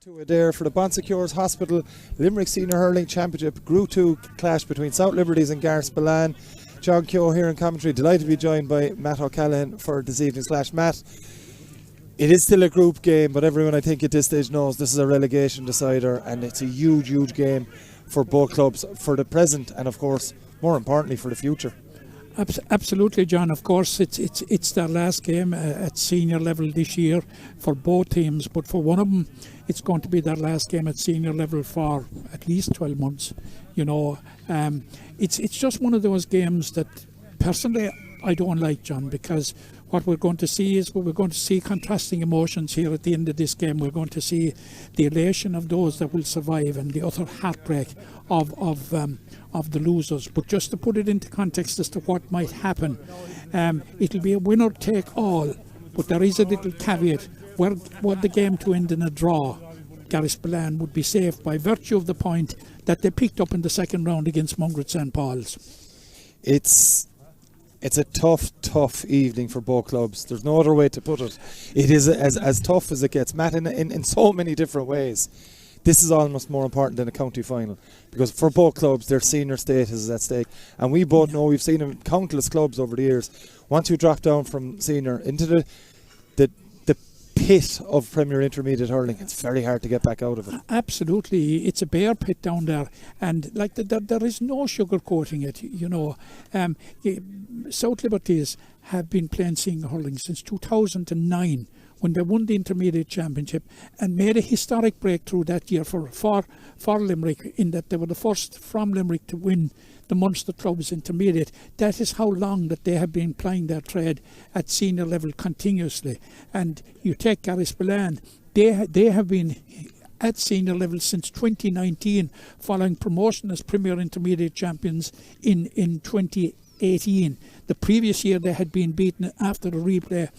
To Adair for the Bonsecures Hospital Limerick Senior Hurling Championship Group 2 clash between South Liberties and Garryspillane. John Keogh here in commentary, delighted to be joined by Matt O'Callaghan for this evening's clash. Matt, it is still a group game, but everyone I think at this stage knows this is a relegation decider, and it's a huge game for both clubs, for the present and of course more importantly for the future. Absolutely, John. Of course, it's their last game at senior level this year for both teams, but for one of them, it's going to be their last game at senior level for at least 12 months. You know, it's just one of those games that personally I don't like, John, because what we're going to see is we're going to see contrasting emotions here at the end of this game. We're going to see the elation of those that will survive and the utter heartbreak of the losers. But just to put it into context as to what might happen, it'll be a winner take all, but there is a little caveat. Were the game to end in a draw, Garryspillane would be safe by virtue of the point that they picked up in the second round against Mungret St. Paul's. It's a tough evening for both clubs. There's no other way to put it. It is as tough as it gets, Matt, in so many different ways. This is almost more important than a county final, because for both clubs their senior status is at stake, and we both know, we've seen in countless clubs over the years, once you drop down from senior into the pit of Premier Intermediate hurling, it's very hard to get back out of it. Absolutely, it's a bear pit down there, and like there is no sugarcoating it. You know, South Liberties have been playing senior hurling since 2009. When they won the Intermediate Championship and made a historic breakthrough that year for Limerick, in that they were the first from Limerick to win the Munster Club's Intermediate. That is how long that they have been plying their trade at senior level continuously. And you take Garryspillane, they have been at senior level since 2019, following promotion as Premier Intermediate Champions in 2018. The previous year they had been beaten after the replay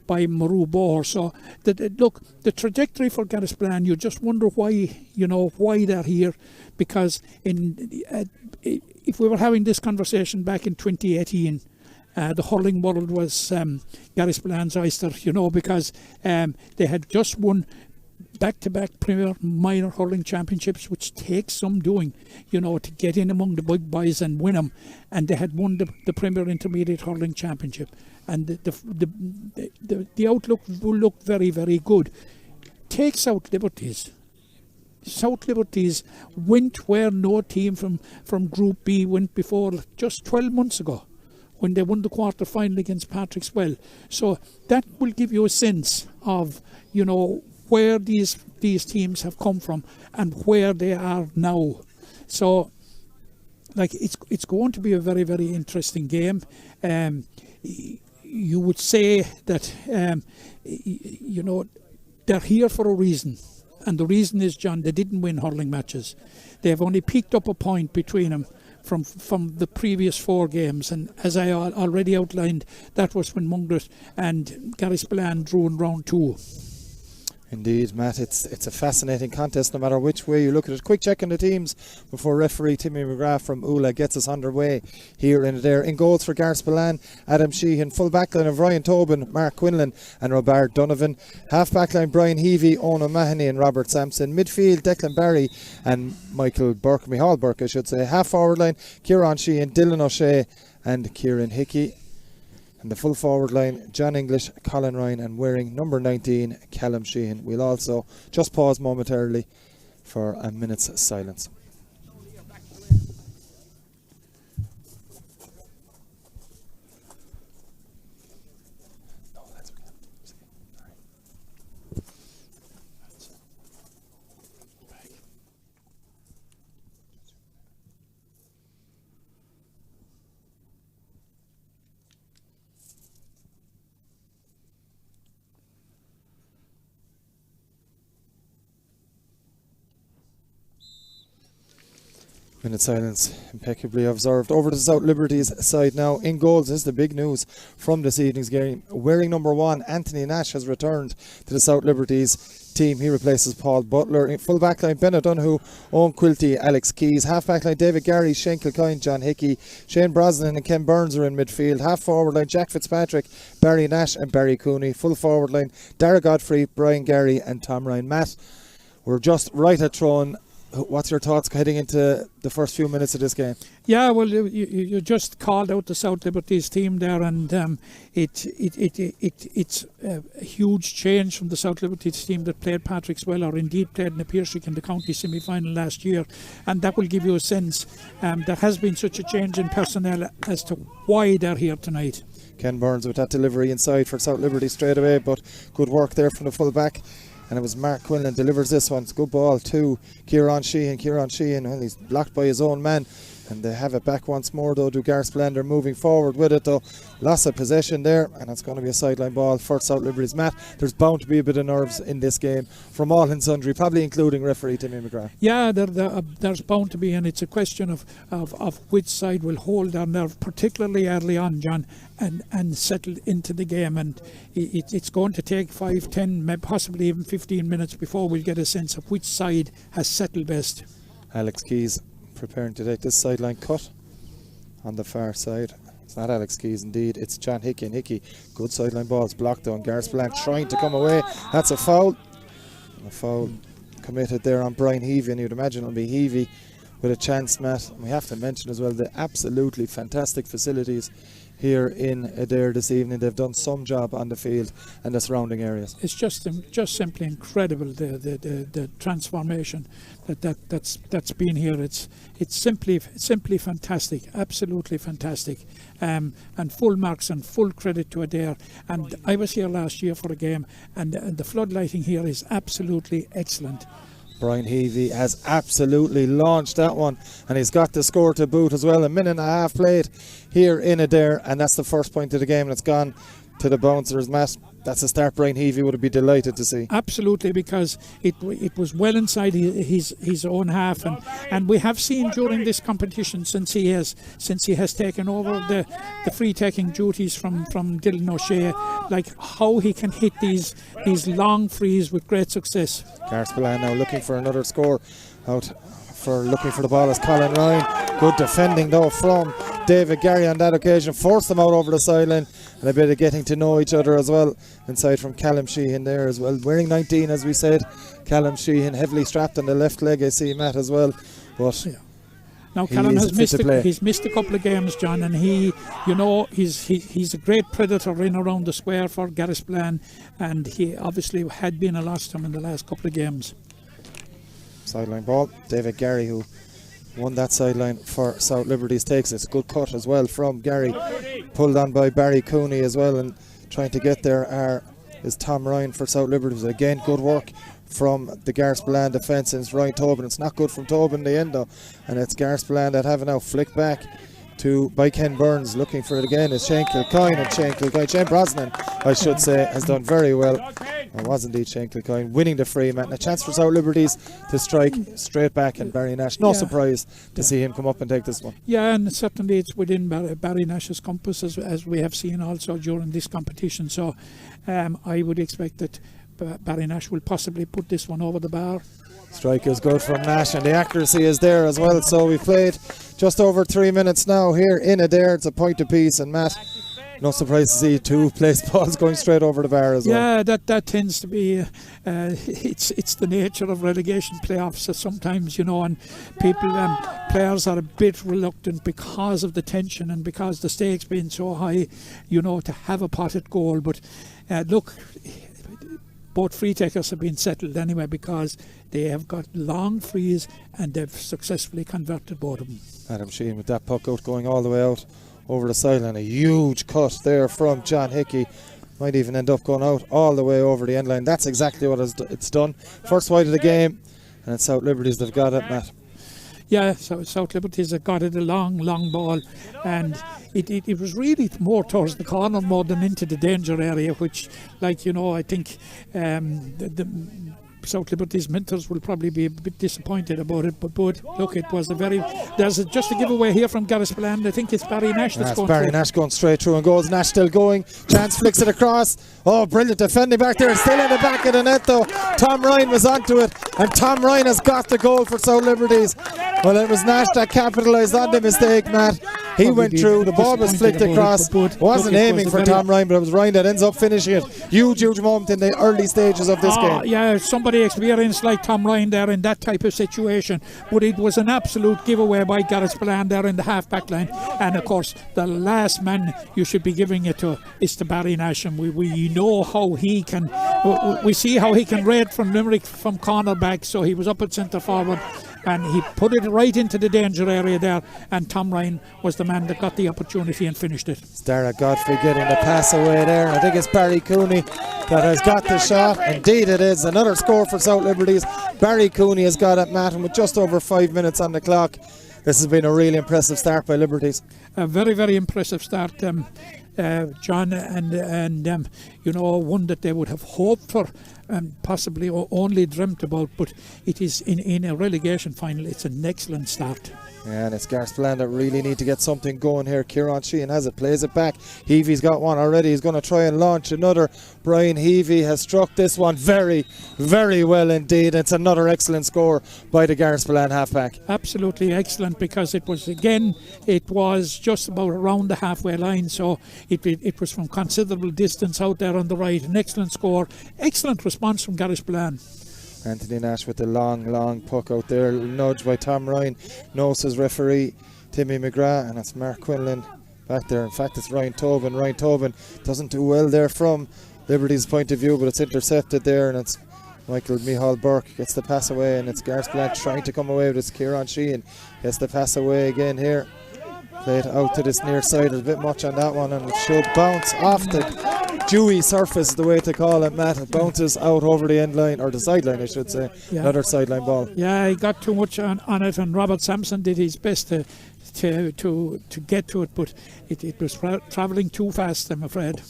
by Maru Bohr. So look, the trajectory for Garryspillane, you just wonder why they're here, because if we were having this conversation back in 2018, the hurling world was Garryspillane's oyster, because they had just won back-to-back Premier Minor Hurling Championships, which takes some doing, to get in among the big boys and win them. And they had won the Premier Intermediate Hurling Championship. And the outlook will look very, very good. Take South Liberties. South Liberties went where no team from Group B went before, just 12 months ago, when they won the quarter-final against Patrick's Well. So that will give you a sense of, where these teams have come from and where they are now. So, it's going to be a very, very interesting game. You would say that, they're here for a reason. And the reason is, John, they didn't win hurling matches. They've only picked up a point between them from the previous 4 games. And as I already outlined, that was when Mungret and Garryspillane drew in round 2. Indeed, Matt, it's a fascinating contest no matter which way you look at it. Quick check on the teams before referee Timmy McGrath from Ula gets us underway here in Adair. In goals for Garryspillane, Adam Sheehan. Full backline of Ryan Tobin, Mark Quinlan and Robert Donovan. Half backline Brian Heavey, Owen O'Mahony and Robert Sampson. Midfield Declan Barry and Michael Burke, I should say. Half forward line Kieran Sheehan, Dylan O'Shea and Kieran Hickey. And the full forward line, John English, Colin Ryan and wearing number 19, Callum Sheehan. We'll also just pause momentarily for a minute's silence. Minute silence, impeccably observed. Over to South Liberties side now. In goals, this is the big news from this evening's game. Wearing number 1, Anthony Nash, has returned to the South Liberties team. He replaces Paul Butler. In full backline, Ben O'Donoghue, Owen Quilty, Alex Keys. Half backline, David Garry, Shane Kilcoyne, John Hickey, Shane Brosnan and Ken Burns are in midfield. Half forward line, Jack Fitzpatrick, Barry Nash and Barry Cooney. Full forward line, Dara Godfrey, Brian Garry and Tom Ryan. Matt, we're just right at throwing. What's your thoughts heading into the first few minutes of this game? Yeah, well, you just called out the South Liberties team there, and it's a huge change from the South Liberties team that played Patrickswell, or indeed played in the Piercek in the county semi-final last year, and that will give you a sense. There has been such a change in personnel as to why they're here tonight. Ken Burns with that delivery inside for South Liberties straight away, but good work there from the full back. And it was Mark Quinlan delivers this one. It's a good ball to Kieran Sheehan. Well, he's blocked by his own man. And they have it back once more, though. Garryspillane are moving forward with it, though. Loss of possession there, and it's going to be a sideline ball for South Liberties. Matt, there's bound to be a bit of nerves in this game from all and sundry, probably including referee Timmy McGrath. Yeah, there's bound to be, and it's a question of which side will hold their nerve, particularly early on, John, and settle into the game. And it's going to take 5, 10, maybe possibly even 15 minutes before we'll get a sense of which side has settled best. Alex Keys preparing to take this sideline cut on the far side. It's not Alex Keys, indeed, it's John Hickey. And Hickey, good sideline balls blocked on. Garryspillane trying to come away. That's a foul. And a foul committed there on Brian Heavey, and you'd imagine it'll be Heavey with a chance, Matt. We have to mention as well the absolutely fantastic facilities here in Adair this evening. They've done some job on the field and the surrounding areas. It's just simply incredible, the transformation that's been here. It's simply fantastic, absolutely fantastic, and full marks and full credit to Adair. And I was here last year for a game, and the floodlighting here is absolutely excellent. Brian Heavey has absolutely launched that one, and he's got the score to boot as well. A minute and a half played here in Adair, and that's the first point of the game, and it's gone to the bouncers. Matt, that's a start Brian Heavey would be delighted to see. Absolutely, because it was well inside his own half, and we have seen during this competition, since he has taken over the free taking duties from Dylan O'Shea, like how he can hit these long frees with great success. Garryspillane now looking for another score, looking for the ball is Colin Ryan. Good defending though from David Garry on that occasion, forced them out over the sideline, and a bit of getting to know each other as well. Inside from Callum Sheehan there as well, wearing 19 as we said. Callum Sheehan heavily strapped on the left leg, I see Matt as well, but yeah. Now Callum has missed a couple of games, John, and he's a great predator in around the square for Garryspillane, and he obviously had been a loss to him in the last couple of games. Sideline ball, David Garry, who won that sideline for South Liberties, takes it. It's a good cut as well from Garry, pulled on by Barry Cooney as well, and trying to get there is Tom Ryan for South Liberties. Again, good work from the Garryspillane defence, and it's Ryan Tobin. It's not good from Tobin in the end though, and it's Garryspillane that have it now flicked back by Ken Burns. Looking for it again is Shane Kilcoyne, Shane Brosnan I should say, has done very well. It was indeed Shane Kilcoyne winning the free man. A chance for South Liberties to strike straight back, and Barry Nash, no surprise to see him come up and take this one. Yeah, and certainly it's within Barry Nash's compass, as we have seen also during this competition. So I would expect that Barry Nash will possibly put this one over the bar. Strike is good from Nash, and the accuracy is there as well. So we've played just over 3 minutes now here in Adair. It's a point apiece, and Matt, no surprise to see two place balls going straight over the bar as well. Yeah, that tends to be it's the nature of relegation playoffs sometimes, and players are a bit reluctant because of the tension and because the stakes being so high, to have a potted goal. But look, both free takers have been settled anyway, because they have got long frees and they've successfully converted both of them. Adam Sheehan with that puck out, going all the way out over the sideline. A huge cut there from John Hickey. Might even end up going out all the way over the end line. That's exactly what it's done. First wide of the game, and it's South Liberties that have got it, Matt. Yeah, so South Liberties have got it, a long ball, and it was really more towards the corner more than into the danger area, which, I think South Liberties mentors will probably be a bit disappointed about it, but look, it was there's just a giveaway here from Garryspillane. I think it's Barry Nash that's going Barry through. Nash going straight through and goes. Nash still going. Chance flicks it across. Oh, brilliant defending back there. Still in the back of the net though. Tom Ryan was onto it, and Tom Ryan has got the goal for South Liberties. Well, it was Nash that capitalised on the mistake, Matt. He went through, the ball was flicked across. Wasn't aiming for Tom Ryan, but it was Ryan that ends up finishing it. Huge moment in the early stages of this game. Yeah, somebody experienced like Tom Ryan there in that type of situation, but it was an absolute giveaway by Garryspillane there in the half-back line. And of course, the last man you should be giving it to is to Barry Nash, and we know how he can, we see how he can raid from Limerick from corner back, so he was up at centre forward, and he put it right into the danger area there, and Tom Ryan was the man that got the opportunity and finished it. It's Dara Godfrey getting the pass away there. I think it's Barry Cooney that has got the shot. Indeed it is. Another score for South Liberties. Barry Cooney has got it, Matt, and with just over 5 minutes on the clock, this has been a really impressive start by Liberties. A very, very impressive start, John, and you know, one that they would have hoped for and possibly only dreamt about, but it is in a relegation final. It's an excellent start. Yeah, and it's Garryspillane that really need to get something going here. Kieran Sheehan has it, plays it back. Heavey's got one already. He's going to try and launch another. Brian Heavey has struck this one very, very well indeed. It's another excellent score by the Garryspillane halfback. Absolutely excellent, because it was just about around the halfway line, so it was from considerable distance out there on the right. An excellent score, excellent response from Garryspillane. Anthony Nash with the long puck out there, nudge by Tom Ryan. No, says referee Timmy McGrath, and it's Mark Quinlan back there. In fact, it's Ryan Tobin. Ryan Tobin doesn't do well there from Liberty's point of view, but it's intercepted there, and it's Michael Burke gets the pass away, and it's Garryspillane trying to come away with it. Kieran Sheehan gets the pass away again here. Play it out to this near side. There's a bit much on that one, and it should bounce off the dewy surface, is the way to call it, Matt. It bounces out over the end line, or the sideline I should say. Yeah. Another sideline ball. Yeah, he got too much on it, and Robert Sampson did his best to get to it, but it was travelling too fast, I'm afraid.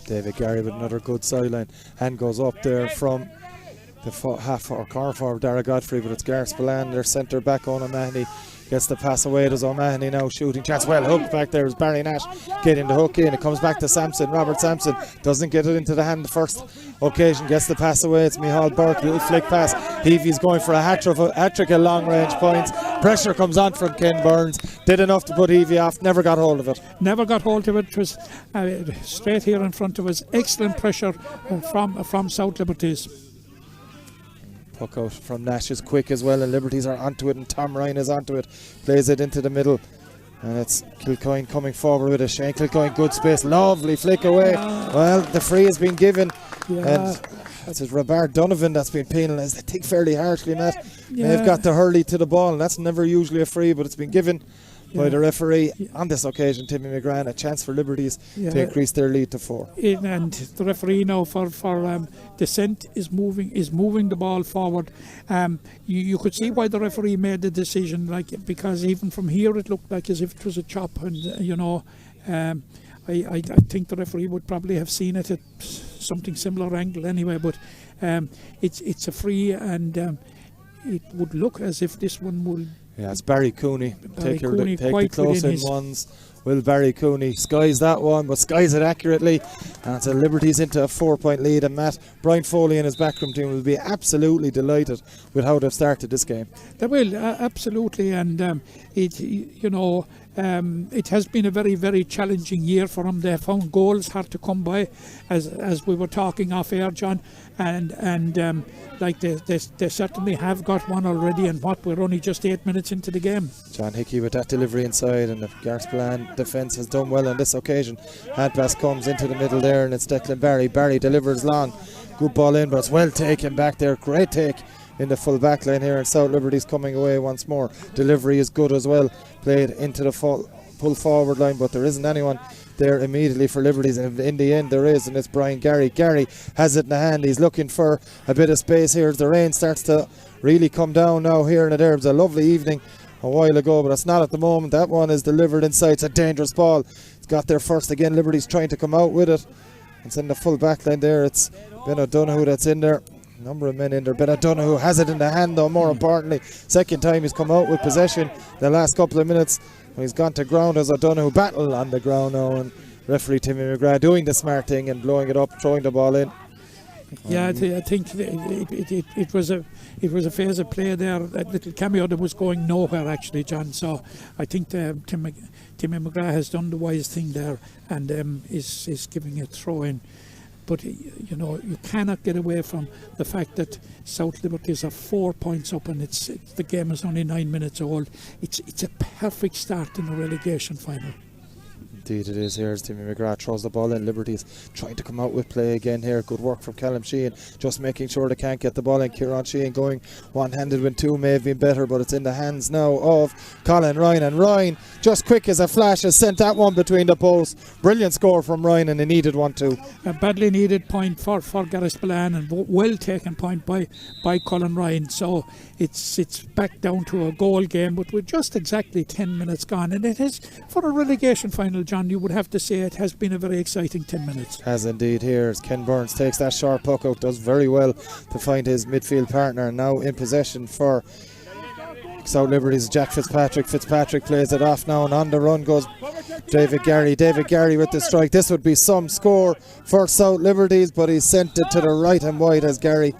David Gary with another good sideline. Hand goes up there from the half or corner forward Dara Godfrey, but it's Garryspillane, their centre back on O'Mahony. Gets the pass away. There's O'Mahony now shooting chance. Well hooked back there is Barry Nash getting the hook in. It comes back to Sampson. Robert Sampson doesn't get it into the hand the first occasion. Gets the pass away. It's Michal Burke. Little flick pass. Heavey's going for a hat-trick of long range points. Pressure comes on from Ken Burns. Did enough to put Heavey off. Never got hold of it. Never got hold of it. It was straight here in front of us. Excellent pressure from South Liberties. Puck out from Nash is quick as well, and Liberties are onto it, and Tom Ryan is onto it. Plays it into the middle, and it's Kilcoyne coming forward with it. Shane Kilcoyne, good space, lovely flick away. Well, the free has been given, and it's Robert Donovan that's been penalised, I think fairly harshly, Matt. They've got the hurley to the ball, and that's never usually a free, but it's been given by the referee. On this occasion, Timmy McGrath, a chance for Liberties to increase their lead to 4. And the referee now for dissent is moving the ball forward. You could see why the referee made the decision, because even from here it looked like as if it was a chop, and I think the referee would probably have seen it at something similar angle anyway, but it's a free, and it would look as if this one will. Yeah, it's Barry Cooney. Take the close-in ones. Will Barry Cooney skies that one, but skies it accurately. And it's a Liberties into a 4-point lead. And Matt, Brian Foley and his backroom team will be absolutely delighted with how they've started this game. They will, absolutely. And it has been a very, very challenging year for them. They found goals hard to come by, as we were talking off air, John. And they certainly have got one already, and we're only just 8 minutes into the game. John Hickey with that delivery inside, and the Garryspillane defence has done well on this occasion. Hand pass comes into the middle there, and it's Declan Barry. Barry delivers long, good ball in, but it's well taken back there. Great take in the full back line here, and South Liberties coming away once more. Delivery is good as well, played into the pull forward line, but there isn't anyone there immediately for Liberties, and in the end there is, and it's Brian Gary. Gary has it in the hand. He's looking for a bit of space here as the rain starts to really come down now here and there. It was a lovely evening a while ago, but it's not at the moment. That one is delivered inside. It's a dangerous ball. It's got there first again. Liberties trying to come out with it. It's in the full back line there. It's Ben O'Donoghue that's in there. number of men in there. Ben O'Donoghue has it in the hand though, more importantly. Second time he's come out with possession the last couple of minutes. He's gone to ground as O'Donoghue battle on the ground now, and referee Timmy McGrath doing the smart thing and blowing it up, throwing the ball in. Yeah, I think it was a phase of play there, that little cameo that was going nowhere actually, John. So I think Timmy McGrath has done the wise thing there and is giving a throw in. But you know, you cannot get away from the fact that South Liberties are 4 points up, and the game is only 9 minutes old. It's a perfect start in a relegation final. Indeed it is. Here as Timmy McGrath throws the ball in. Liberties trying to come out with play again here. Good work from Callum Sheehan, just making sure they can't get the ball in. Kieran Sheehan going one-handed when two may have been better, but it's in the hands now of Colin Ryan, and Ryan, just quick as a flash, has sent that one between the posts. Brilliant score from Ryan, and he needed one too. A badly needed point for Garryspillane, and well taken point by Colin Ryan. So it's back down to a goal game, but with just exactly 10 minutes gone, and it is, for a relegation final, John, you would have to say it has been a very exciting 10 minutes. Has indeed. Here as Ken Burns takes that sharp puck out, does very well to find his midfield partner, and now in possession for South Liberties, Jack Fitzpatrick. Fitzpatrick plays it off now, and on the run goes David Garry. David Garry with the strike. This would be some score for South Liberties, but he sent it to the right and wide as Garry,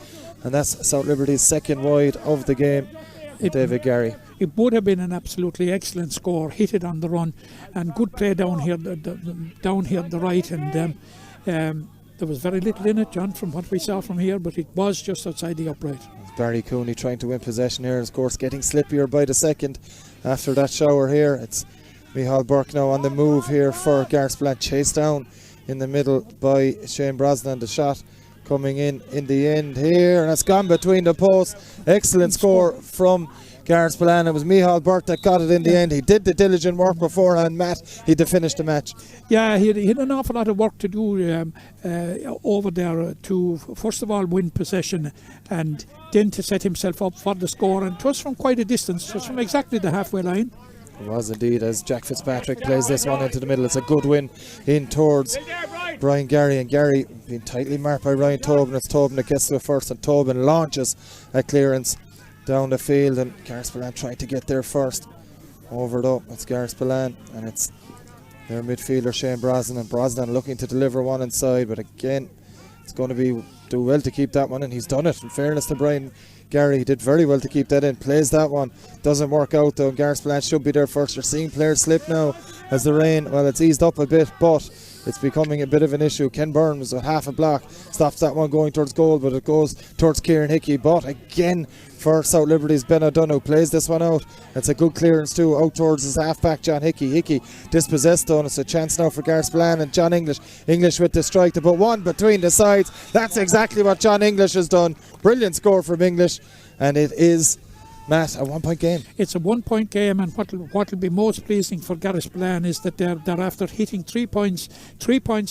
and that's South Liberties' second wide of the game. David Garry. It would have been an absolutely excellent score, hit it on the run, and good play down here at the right, and there was very little in it, John, from what we saw from here, but it was just outside the upright. Barry Cooney trying to win possession here, of course getting slippier by the second after that shower here. It's Micheál Burke now on the move here for Garryspillane, chased down in the middle by Shane Brosnan. The shot coming in the end here, and it's gone between the posts. Excellent score from Garryspillane. It was Micheál Burke that got it in the end. He did the diligent work beforehand, Matt. He did finish the match. Yeah, he had an awful lot of work to do over there to, first of all, win possession, and then to set himself up for the score. And it was from quite a distance. It was from exactly the halfway line. It was indeed, as Jack Fitzpatrick plays this one into the middle. It's a good win in towards Brian Garry, and Garry being tightly marked by Ryan Tobin. It's Tobin that gets to it first, and Tobin launches a clearance down the field, and Garryspillane trying to get there first. Over it up, it's Garryspillane, and it's their midfielder Shane Brosnan, and Brosnan looking to deliver one inside, but again it's going to do well to keep that one, and he's done it. In fairness to Brian Garry, he did very well to keep that in. Plays that one, doesn't work out though. Garryspillane should be there first. You're seeing players slip now as the rain, well, it's eased up a bit, but it's becoming a bit of an issue. Ken Burns with half a block stops that one going towards goal, but it goes towards Kieran Hickey. But again for South Liberties, Ben O'Donoghue plays this one out. It's a good clearance too, out towards his half-back John Hickey. Hickey dispossessed though, and it's a chance now for Garryspillane and John English. English with the strike to put one between the sides. That's exactly what John English has done. Brilliant score from English, and it is, Matt, a 1 point game. It's a 1 point game, and what will be most pleasing for Garryspillane is that they're after hitting 3 points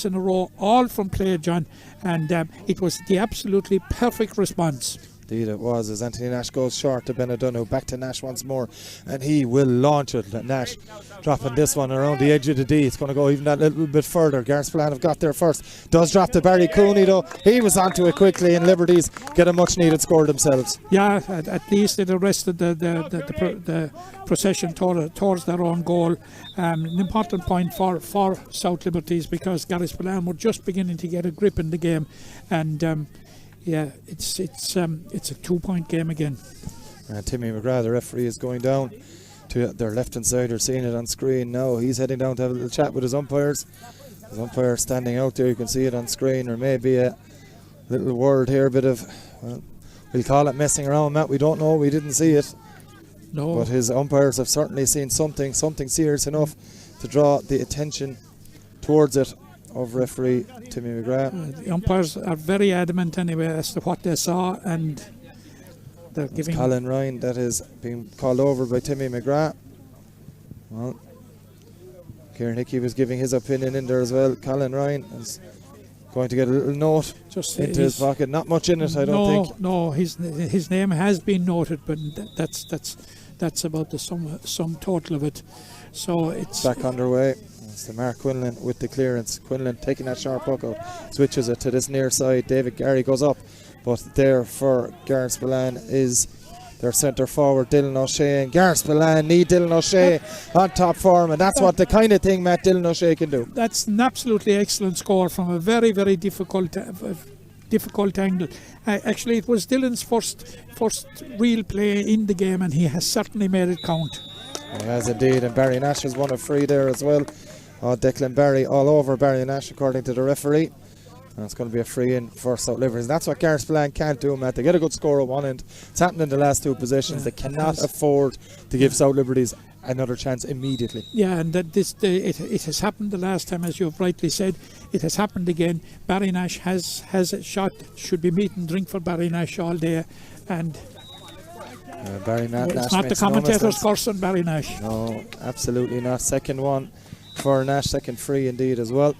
in a row, all from play, John, and it was the absolutely perfect response. Indeed it was, as Anthony Nash goes short to Ben O'Donoghue. Back to Nash once more, and he will launch it. Nash dropping this one around the edge of the D. It's going to go even that little bit further. Garryspillane have got there first. Does drop to Barry Cooney though. He was onto it quickly, and Liberties get a much needed score themselves. Yeah, at least it arrested the procession towards their own goal. An important point for South Liberties, because Garryspillane were just beginning to get a grip in the game, and yeah, it's a 2 point game again. Timmy McGrath, the referee, is going down to their left hand side. You're seeing it on screen now. He's heading down to have a little chat with his umpires. His umpire standing out there, you can see it on screen. Or maybe a little word here, a bit of, well, we'll call it messing around, Matt. We don't know, we didn't see it. No. But his umpires have certainly seen something serious enough to draw the attention towards it of referee Timmy McGrath. The umpires are very adamant anyway as to what they saw, and they're giving Colin Ryan that is being called over by Timmy McGrath. Well, Kieran Hickey was giving his opinion in there as well. Colin Ryan is going to get a little note just into his pocket. Not much in it, I don't think. No, his name has been noted, but that's about the sum total of it. So it's back underway. It's the Mark Quinlan with the clearance. Quinlan taking that sharp puck out, switches it to this near side. David Gary goes up, but there for Garryspillane is their centre forward, Dylan O'Shea. And Garryspillane need Dylan O'Shea on top form, and that's what the kind of thing Matt Dylan O'Shea can do. That's an absolutely excellent score from a very, very difficult angle. Actually, it was Dylan's first real play in the game, and he has certainly made it count. He has indeed, and Barry Nash has won a free there as well. Declan Barry all over Barry Nash according to the referee. And it's going to be a free in for South Liberties. That's what Garryspillane can't do, Matt. They get a good score at one end. It's happened in the last two possessions. They cannot afford to give South Liberties another chance immediately. Yeah, and that it has happened the last time, as you've rightly said. It has happened again. Barry Nash has a shot. Should be meat and drink for Barry Nash all day. And Barry Nash it's not the commentator's curse on Barry Nash. No, absolutely not. Second one for Nash. Second free indeed as well.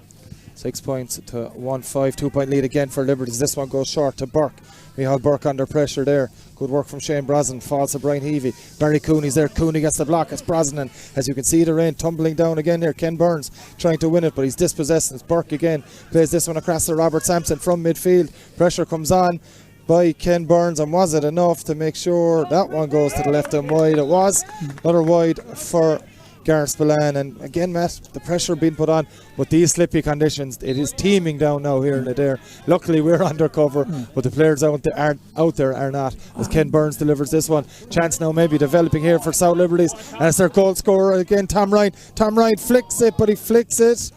6 points to 1-5. 2 point lead again for Liberties. This one goes short to Burke. Michal Burke under pressure there. Good work from Shane Brosnan. Falls to Brian Heavey. Barry Cooney's there. Cooney gets the block. It's Brosnan. As you can see, the rain tumbling down again there. Ken Burns trying to win it, but he's dispossessed. It's Burke again. Plays this one across to Robert Sampson from midfield. Pressure comes on by Ken Burns, and was it enough to make sure that one goes to the left and wide? It was. Another wide for Garryspillane, and again, Matt, the pressure being put on, but these slippy conditions, it is teeming down now here in the Dare. Luckily we're undercover, but the players out there are not, as Ken Burns delivers this one. Chance now maybe developing here for South Liberties, and it's their goal scorer again, Tom Ryan. Tom Ryan flicks it, but he flicks it.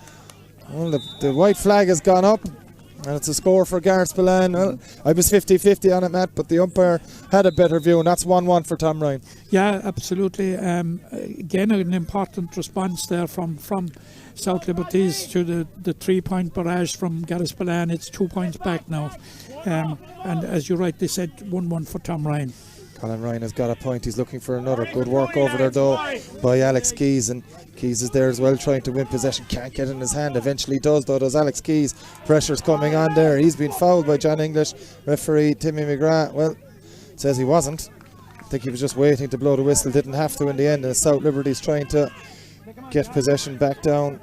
Well, the white flag has gone up, and it's a score for Garryspillane. Well, I was 50-50 on it, Matt, but the umpire had a better view, and that's 1-1 for Tom Ryan. Yeah, absolutely. Again, an important response there from South Liberties to the 3 point barrage from Garryspillane. It's 2 points back now. And as you rightly said, 1-1 for Tom Ryan. Colin Ryan has got a point. He's looking for another. Good work over there though by Alex Keys, and Keys is there as well trying to win possession. Can't get in his hand. Eventually does though, does Alex Keys. Pressure's coming on there. He's been fouled by John English. Referee Timmy McGrath, well, says he wasn't. I think he was just waiting to blow the whistle. Didn't have to in the end. And South Liberty's trying to get possession back down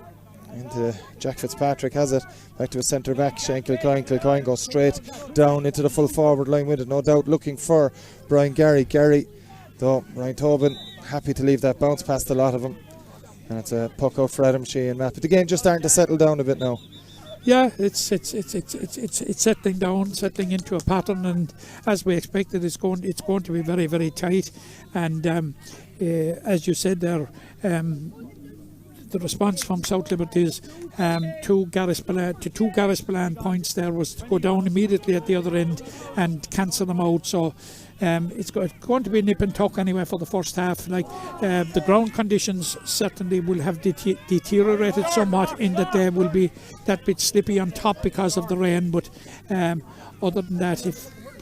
into Jack Fitzpatrick. Has it back to his centre back Shane Kilcoyne. Kilcoyne goes straight down into the full forward line with it, no doubt looking for Brian Gary though Ryan Tobin happy to leave that bounce past a lot of them, and it's a puck out for Adam Sheehan, Matt. But the game just starting to settle down a bit now. Yeah, it's settling down, settling into a pattern, and as we expected, it's going to be very, very tight. And as you said there, the response from South Liberties to two Garryspillane points there was to go down immediately at the other end and cancel them out. So it's going to be nip and tuck anyway for the first half. Like the ground conditions certainly will have deteriorated somewhat in that they will be that bit slippy on top because of the rain. But other than that,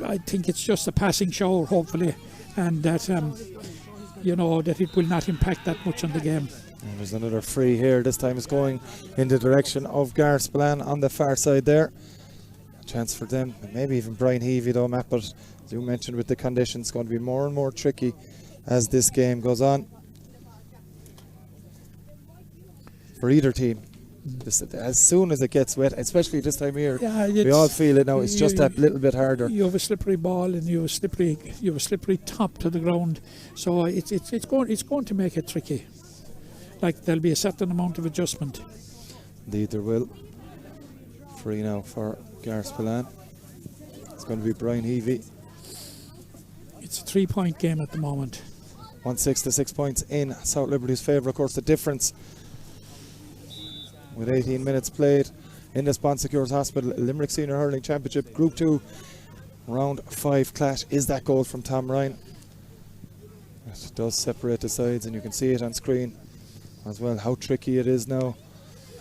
I think it's just a passing shower, hopefully, and that that it will not impact that much on the game. And there's another free here. This time it's going in the direction of Garryspillane on the far side there. A chance for them, maybe even Brian Heavey though, Matt, but as you mentioned with the conditions, it's going to be more and more tricky as this game goes on for either team. As soon as it gets wet, especially this time of year, we all feel it now. It's just that little bit harder. You have a slippery ball and you have a slippery top to the ground, so it's going to make it tricky. Like there'll be a certain amount of adjustment. Indeed there will. Free now for Garryspillane. It's going to be Brian Heavey. It's a 3 point game at the moment. 1-6 to 6 points in South Liberty's favour. Of course, the difference with 18 minutes played in the Bon Secours Hospital Limerick Senior Hurling Championship Group 2 Round 5 clash is that goal from Tom Ryan. It does separate the sides, and you can see it on screen as well how tricky it is now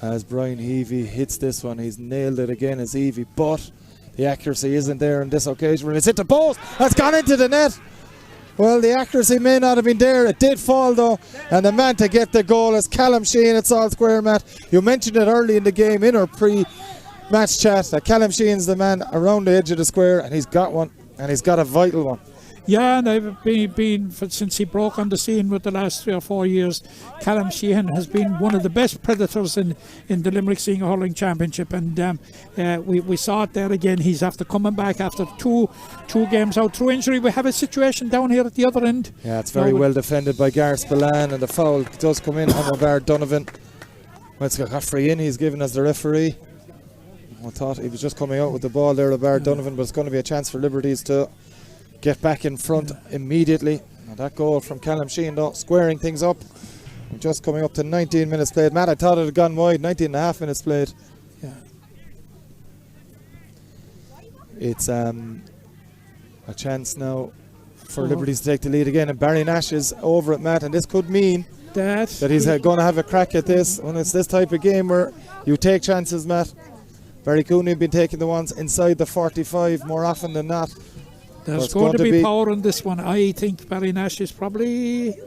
as Brian Heavey hits this one. He's nailed it again as Heavey, but the accuracy isn't there on this occasion. When it's hit the post, that's gone into the net. Well, the accuracy may not have been there. It did fall though, and the man to get the goal is Callum Sheehan. It's all square, Matt. You mentioned it early in the game in our pre-match chat that Callum Sheehan's the man around the edge of the square, and he's got one, and he's got a vital one. Yeah, and I've been since he broke on the scene with the last 3 or 4 years. Callum Sheehan has been one of the best predators in the Limerick Senior Hurling Championship, and we saw it there again. He's after coming back after two games out through injury. We have a situation down here at the other end. Yeah, it's very well defended by Garryspillane, and the foul does come in on Bar Donovan. Well, it's got free in, he's given as the referee. I thought he was just coming out with the ball there, Bar Donovan, but it's going to be a chance for Liberties to get back in front immediately. And that goal from Callum Sheehan, though, squaring things up. We're just coming up to 19 minutes played. Matt, I thought it had gone wide. 19 and a half minutes played. Yeah. It's a chance now for Liberties to take the lead again. And Barry Nash is over it, Matt, and this could mean that he's going to have a crack at this. When it's this type of game where you take chances, Matt. Barry Cooney have been taking the ones inside the 45 more often than not. There's going to be power in this one. I think Barry Nash is probably...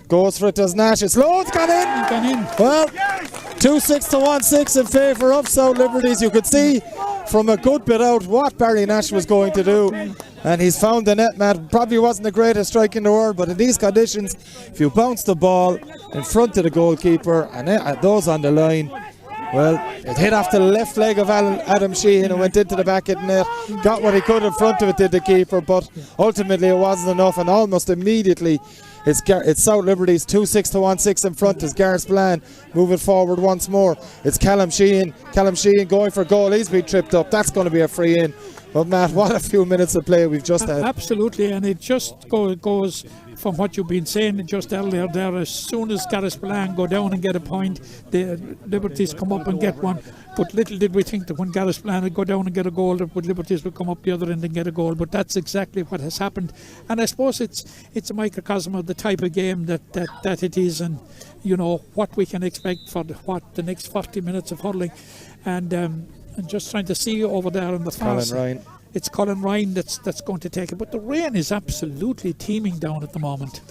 Goes for it, does Nash. It's low, it's gone in. Well, 2-6 to 1-6 in favour of South Liberties. You could see from a good bit out what Barry Nash was going to do. And he's found the net, Matt. Probably wasn't the greatest strike in the world, but in these conditions, if you bounce the ball in front of the goalkeeper and those on the line, well, it hit off the left leg of Adam Sheehan and went into the back of the net. Got what he could in front of it, did the keeper, but ultimately it wasn't enough, and almost immediately it's South Liberties 2-6 to 1-6 in front as Garryspillane moving forward once more. It's Callum Sheehan. Callum Sheehan going for goal. He's been tripped up. That's going to be a free in. But Matt, what a few minutes of play we've just had. Absolutely, and it just goes from what you've been saying just earlier there. As soon as Garryspillane go down and get a point, the Liberties come up and get one. But little did we think that when Garryspillane would go down and get a goal, that Liberties would come up the other end and get a goal. But that's exactly what has happened. And I suppose it's a microcosm of the type of game that it is, and you know what we can expect for the next 40 minutes of hurling. And just trying to see over there on the far side. It's Colin Ryan that's going to take it. But the rain is absolutely teeming down at the moment.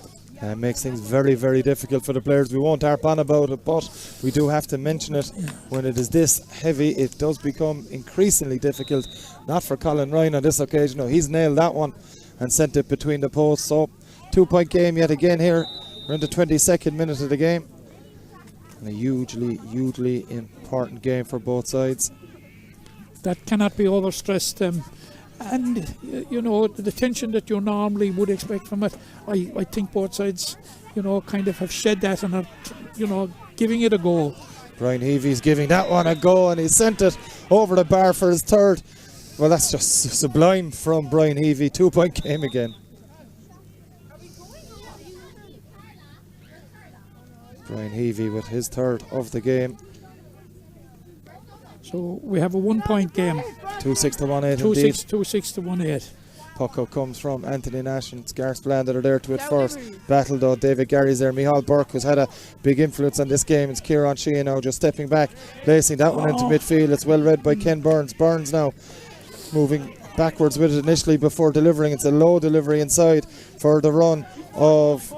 It makes things very, very difficult for the players. We won't harp on about it, but we do have to mention it. When it is this heavy, it does become increasingly difficult. Not for Colin Ryan on this occasion. No, he's nailed that one and sent it between the posts. So, 2-point game yet again here. We're in the 22nd minute of the game. And a hugely important game for both sides. That cannot be overstressed. And you know, the tension that you normally would expect from it, I think both sides, you know, kind of have shed that and are, you know, giving it a go. Brian Heavy's giving that one a go, and he sent it over the bar for his third. Well, that's just sublime from Brian Heavy. 2-point game again. Brian Heavy with his third of the game. So we have a 1-point game. 2-6 to 1-8 indeed. 2-6 to 1-8. Puck out comes from Anthony Nash, and it's Garryspillane that are there to it first. Battle though, David Gary's there. Micheál Burke, who's had a big influence on this game. It's Kieran Sheehan now just stepping back, placing that one into midfield. It's well read by Ken Burns. Burns now moving backwards with it initially before delivering. It's a low delivery inside for the run of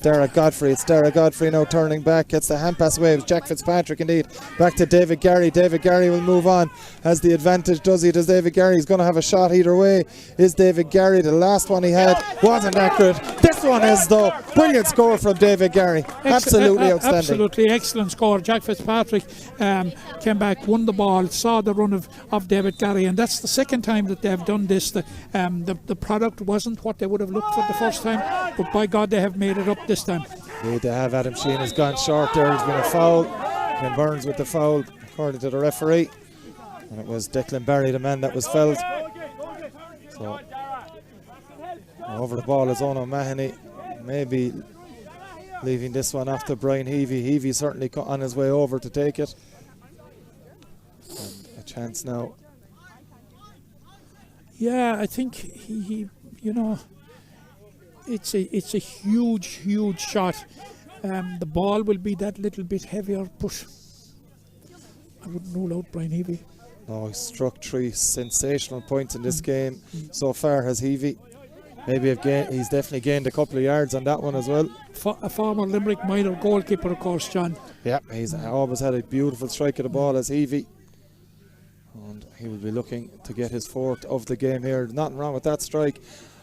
Derek Godfrey. It's Derek Godfrey now turning back, gets the hand pass away. It was Jack Fitzpatrick indeed. Back to David Gary. David Gary will move on, has the advantage. Does he? Does David Gary? He's going to have a shot either way. Is David Gary? The last one he had wasn't accurate. This one is though. Brilliant score from David Gary. Absolutely outstanding. Absolutely excellent score. Jack Fitzpatrick came back, won the ball, saw the run of David Gary, and that's the second time that they've done this. The product wasn't what they would have looked for the first time, but by God, they have made it up this time. They have. Adam Sheehan has gone short there. There's been a foul. Ken Burns with the foul according to the referee, and it was Declan Barry, the man that was fouled. So over the ball is Ono Mahoney, maybe leaving this one off to Brian Heavy. Heavy certainly on his way over to take it. And a chance now. Yeah, I think he you know, it's a huge shot. The ball will be that little bit heavier, but I wouldn't rule out Brian Heavy. No, he struck 3 sensational points in this game so far, has Heavy. Maybe he's definitely gained a couple of yards on that one as well. A former Limerick minor goalkeeper, of course, John. Yeah, he's always had a beautiful strike of the ball as Heavy. And he will be looking to get his fourth of the game here. Nothing wrong with that strike.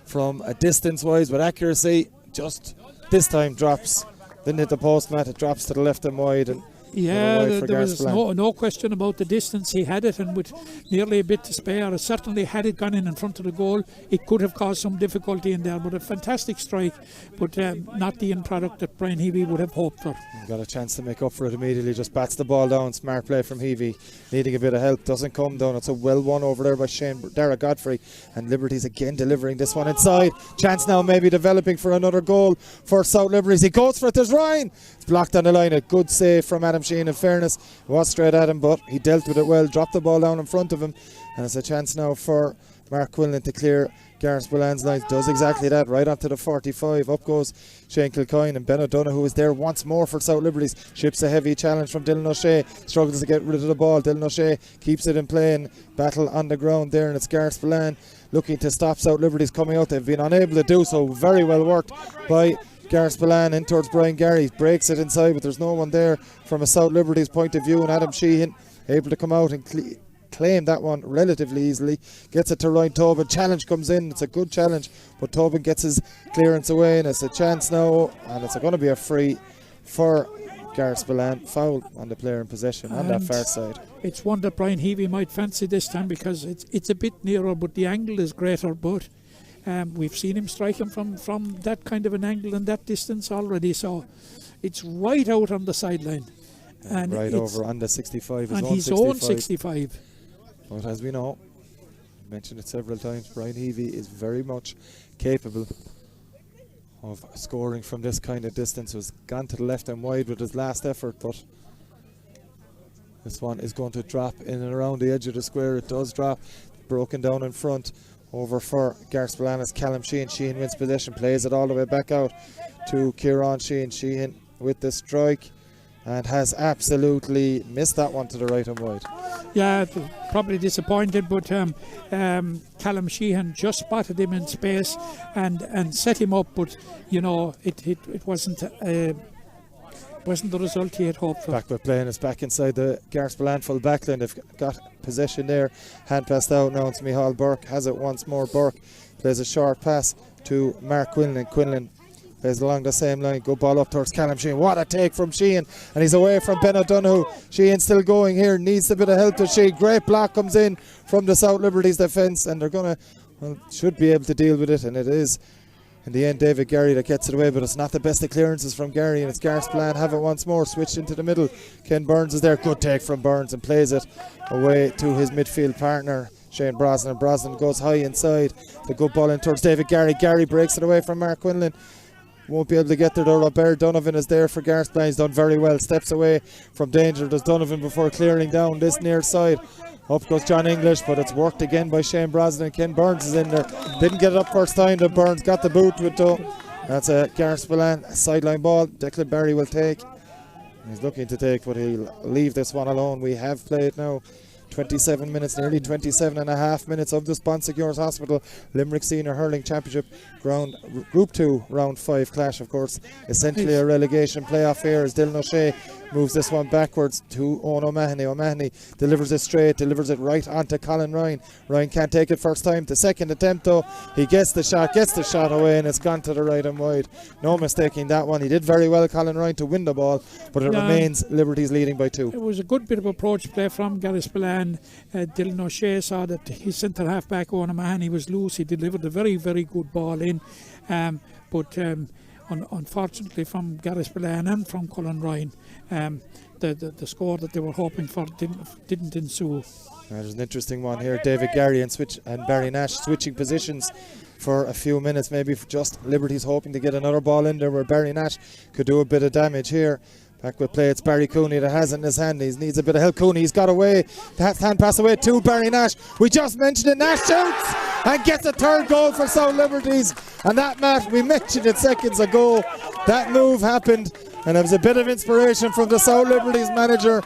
from a distance wise, but accuracy just this time drops. Didn't hit the post, Matt. It drops to the left and wide. And yeah, there was no question about the distance. He had it, and with nearly a bit to spare, certainly had it gone in front of the goal, it could have caused some difficulty in there. But a fantastic strike, but not the end product that Brian Heavey would have hoped for. Got a chance to make up for it immediately, just bats the ball down. Smart play from Heavey, needing a bit of help, doesn't come down. It's a well won over there by Dara Godfrey, and Liberties again delivering this one inside. Chance now maybe developing for another goal for South Liberties. He goes for it, there's Ryan. It's blocked on the line. A good save from Adam Sheehan, in fairness. It was straight at him, but he dealt with it well, dropped the ball down in front of him, and it's a chance now for Mark Quinlan to clear Garryspillane's lines. Does exactly that, right onto the 45. Up goes Shane Kilcoyne, and Ben O'Donoghue is there once more for South Liberties. Ships a heavy challenge from Dylan O'Shea, struggles to get rid of the ball. Dylan O'Shea keeps it in play, and battle on the ground there, and it's Garryspillane looking to stop South Liberties coming out. They've been unable to do so. Very well worked by Garryspillane in towards Brian Garry, breaks it inside, but there's no one there from a South Liberties point of view, and Adam Sheehan able to come out and claim that one relatively easily. Gets it to Ryan Tobin. Challenge comes in. It's a good challenge, but Tobin gets his clearance away, and it's a chance now, and it's going to be a free for Garryspillane. Foul on the player in possession on that far side. It's one that Brian Heavey might fancy this time, because it's a bit nearer, but the angle is greater. But we've seen him strike him from that kind of an angle and that distance already, so it's right out on the sideline. And right over on the 65, his own 65. But as we know, mentioned it several times, Brian Heavey is very much capable of scoring from this kind of distance. Was gone to the left and wide with his last effort, but this one is going to drop in and around the edge of the square. It does drop, broken down in front. Over for Garryspillane is Callum Sheehan. Sheehan wins possession, plays it all the way back out to Kieran Sheehan. Sheehan with the strike, and has absolutely missed that one to the right and wide. Yeah, probably disappointed, but Callum Sheehan just spotted him in space and set him up, but you know it wasn't the result he had hoped for. Back with playing is back inside the Garryspillane full backline. They've got possession there. Hand passed out now to Micheál Burke. Has it once more. Burke plays a short pass to Mark Quinlan. Quinlan plays along the same line. Good ball up towards Callum Sheehan. What a take from Sheehan. And he's away from Ben O'Donoghue. Sheehan still going here. Needs a bit of help to Sheehan. Great block comes in from the South Liberties defence, and they're going to, should be able to deal with it, and it is. In the end, David Garry that gets it away, but it's not the best of clearances from Garry, and it's Garryspillane have it once more, switched into the middle. Ken Burns is there, good take from Burns, and plays it away to his midfield partner Shane Brosnan. Brosnan goes high inside, the good ball in towards David Garry. Garry breaks it away from Mark Quinlan, won't be able to get there though. Robert Donovan is there for Garryspillane. He's done very well, steps away from danger, does Donovan, before clearing down this near side. Up goes John English, but it's worked again by Shane Brosnan. Ken Burns is in there. Didn't get it up first time, but Burns got the boot to it though. That's a Garryspillane sideline ball. Declan Barry will take. He's looking to take, but he'll leave this one alone. We have played now 27 minutes, nearly 27 and a half minutes of the Sponsor Hospital Limerick Senior Hurling Championship Group 2 Round 5 clash, of course. Essentially a relegation playoff here as Dylan O'Shea moves this one backwards to Owen O'Mahony. O'Mahony delivers it straight, delivers it right onto Colin Ryan. Ryan can't take it first time. The second attempt though, he gets the shot away, and it's gone to the right and wide. No mistaking that one. He did very well, Colin Ryan, to win the ball, but it remains Liberties leading by 2. It was a good bit of approach play from Garryspillane. Dylan O'Shea saw that his centre half back Owen O'Mahony was loose. He delivered a very, very good ball in, but unfortunately from Garryspillane and from Colin Ryan, the score that they were hoping for didn't ensue. There's an interesting one here. David Garry and Barry Nash switching positions for a few minutes, maybe for just Liberties hoping to get another ball in there where Barry Nash could do a bit of damage here. Back with play, it's Barry Cooney that has it in his hand. He needs a bit of help. Cooney, he's got away. That hand pass away to Barry Nash. We just mentioned it. Nash shoots and gets a third goal for South Liberties. And that, Matt, we mentioned it seconds ago. That move happened, and it was a bit of inspiration from the South Liberties manager,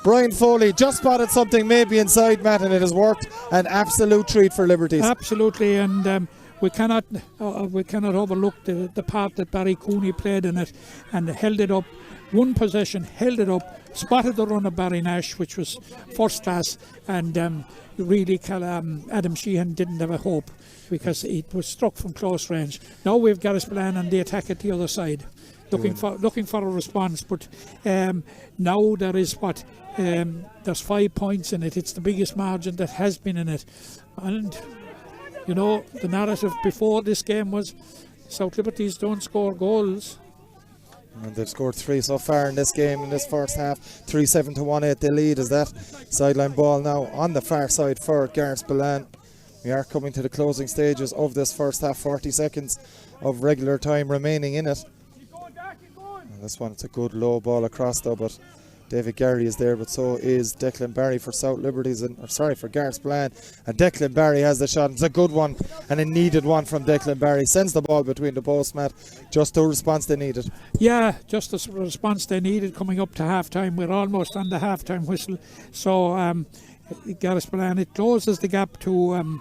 Brian Foley. Just spotted something maybe inside, Matt, and it has worked. An absolute treat for Liberties. Absolutely, and we cannot overlook the part that Barry Cooney played in it, and held it up. One possession, held it up, spotted the run of Barry Nash, which was first class, and really Adam Sheehan didn't have a hope because it was struck from close range. Now we've Garryspillane and the attack at the other side, looking for a response. But now there is there's 5 points in it. It's the biggest margin that has been in it, and you know the narrative before this game was South Liberties don't score goals. And they've scored 3 so far in this game in this first half. 3-7 to 1-8 they lead as that sideline ball now on the far side for Garryspillane. We are coming to the closing stages of this first half. 40 seconds of regular time remaining in it. And this one, it's a good low ball across though, but David Garry is there, but so is Declan Barry for South Liberties, for Garryspillane. And Declan Barry has the shot. It's a good one and a needed one from Declan Barry. Sends the ball between the posts, Matt. Just the response they needed. Yeah, just the response they needed coming up to half time. We're almost on the half time whistle. So Garryspillane, it closes the gap to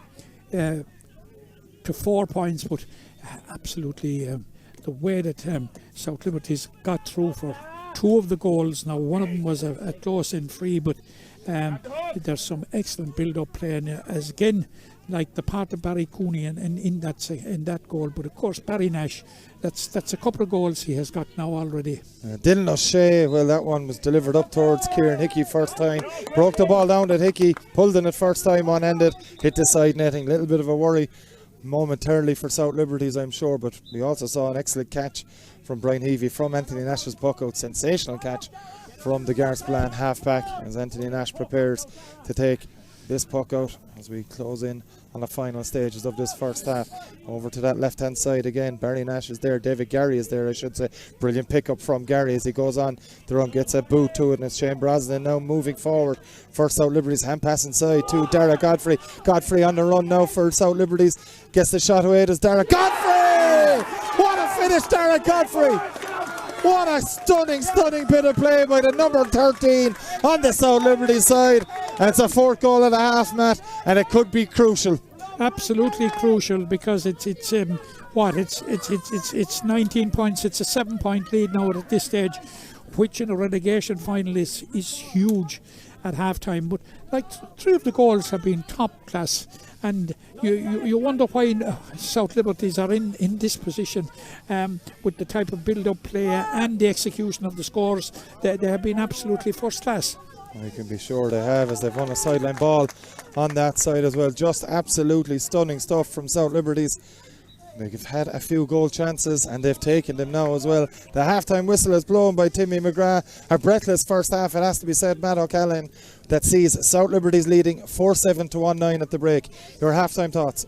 4 points, but absolutely the way that South Liberties got through for 2 of the goals. Now one of them was a close-in free, but there's some excellent build-up play, and as again, like the part of Barry Cooney in that goal. But of course, Barry Nash, that's a couple of goals he has got now already. Dylan O'Shea, well, that one was delivered up towards Kieran Hickey first time. Broke the ball down at Hickey, pulled in it first time, one-ended, hit the side netting. Little bit of a worry momentarily for South Liberties, I'm sure, but we also saw an excellent catch from Brian Heavey from Anthony Nash's puck out. Sensational catch from the Garryspillane halfback as Anthony Nash prepares to take this puck out as we close in on the final stages of this first half. Over to that left hand side again, Barry Nash is there, David Garry is there, I should say. Brilliant pickup from Garry as he goes on the run, gets a boot to it, and it's Shane Brosnan now moving forward for South Liberties. Hand pass inside to Dara Godfrey. Godfrey on the run now for South Liberties, gets the shot away. It is Dara Godfrey! What a finish, Dara Godfrey! What a stunning bit of play by the number 13 on the South Liberty side. And it's a 4th goal of the half, Matt, and it could be crucial. Absolutely crucial, because it's 19 points. It's a 7-point lead now at this stage, which in a relegation final is huge at half time. But like 3 of the goals have been top class, and you wonder why South Liberties are in this position with the type of build-up play and the execution of the scores. They have been absolutely first class. You can be sure they have, as they've won a sideline ball on that side as well. Just absolutely stunning stuff from South Liberties. They've had a few goal chances and they've taken them now as well. The half-time whistle is blown by Timmy McGrath. A breathless first half, it has to be said, Matt O'Callaghan, that sees South Liberties leading 4-7 to 1-9 at the break. Your half-time thoughts?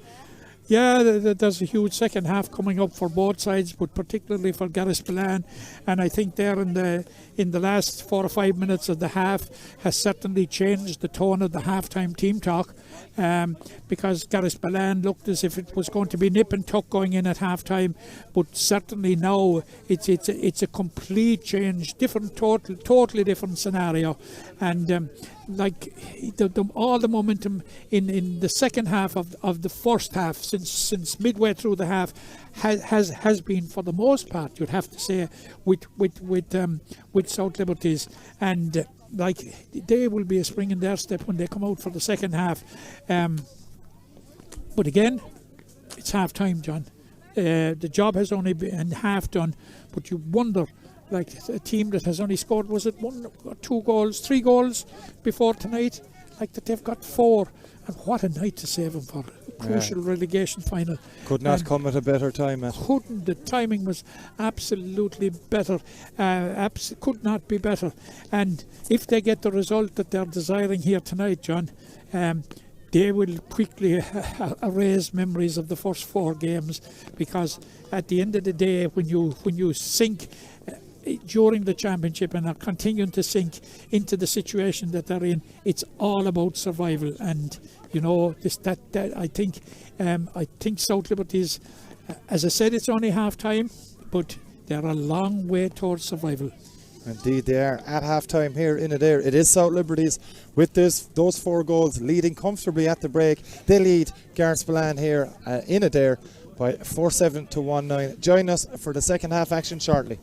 Yeah, there's a huge second half coming up for both sides, but particularly for Garryspillane. And I think there in the last 4 or 5 minutes of the half has certainly changed the tone of the halftime team talk, because Garryspillane looked as if it was going to be nip and tuck going in at halftime, but certainly now it's a complete change, totally different scenario. And like all the momentum in the second half of the first half since midway through the half has been, for the most part, you'd have to say, with South Liberties, and like they will be a spring in their step when they come out for the second half. But again, it's half time, John. The job has only been half done, but you wonder, like a team that has only scored, was it 1 or 2 goals, 3 goals before tonight, like that they've got 4, and what a night to save them for a crucial relegation final. Could not come at a better time, Matt. Couldn't. The timing was absolutely better, could not be better. And if they get the result that they're desiring here tonight, John, they will quickly erase memories of the first 4 games, because at the end of the day, when you sink during the championship and are continuing to sink into the situation that they're in, it's all about survival. And you know I think South Liberties, as I said, it's only half time, but they're a long way towards survival. Indeed they are. At half time here in Adair, it is South Liberties with those 4 goals leading comfortably at the break. They lead Garryspillane here in Adair by 4-7 to 1-9. Join us for the second half action shortly.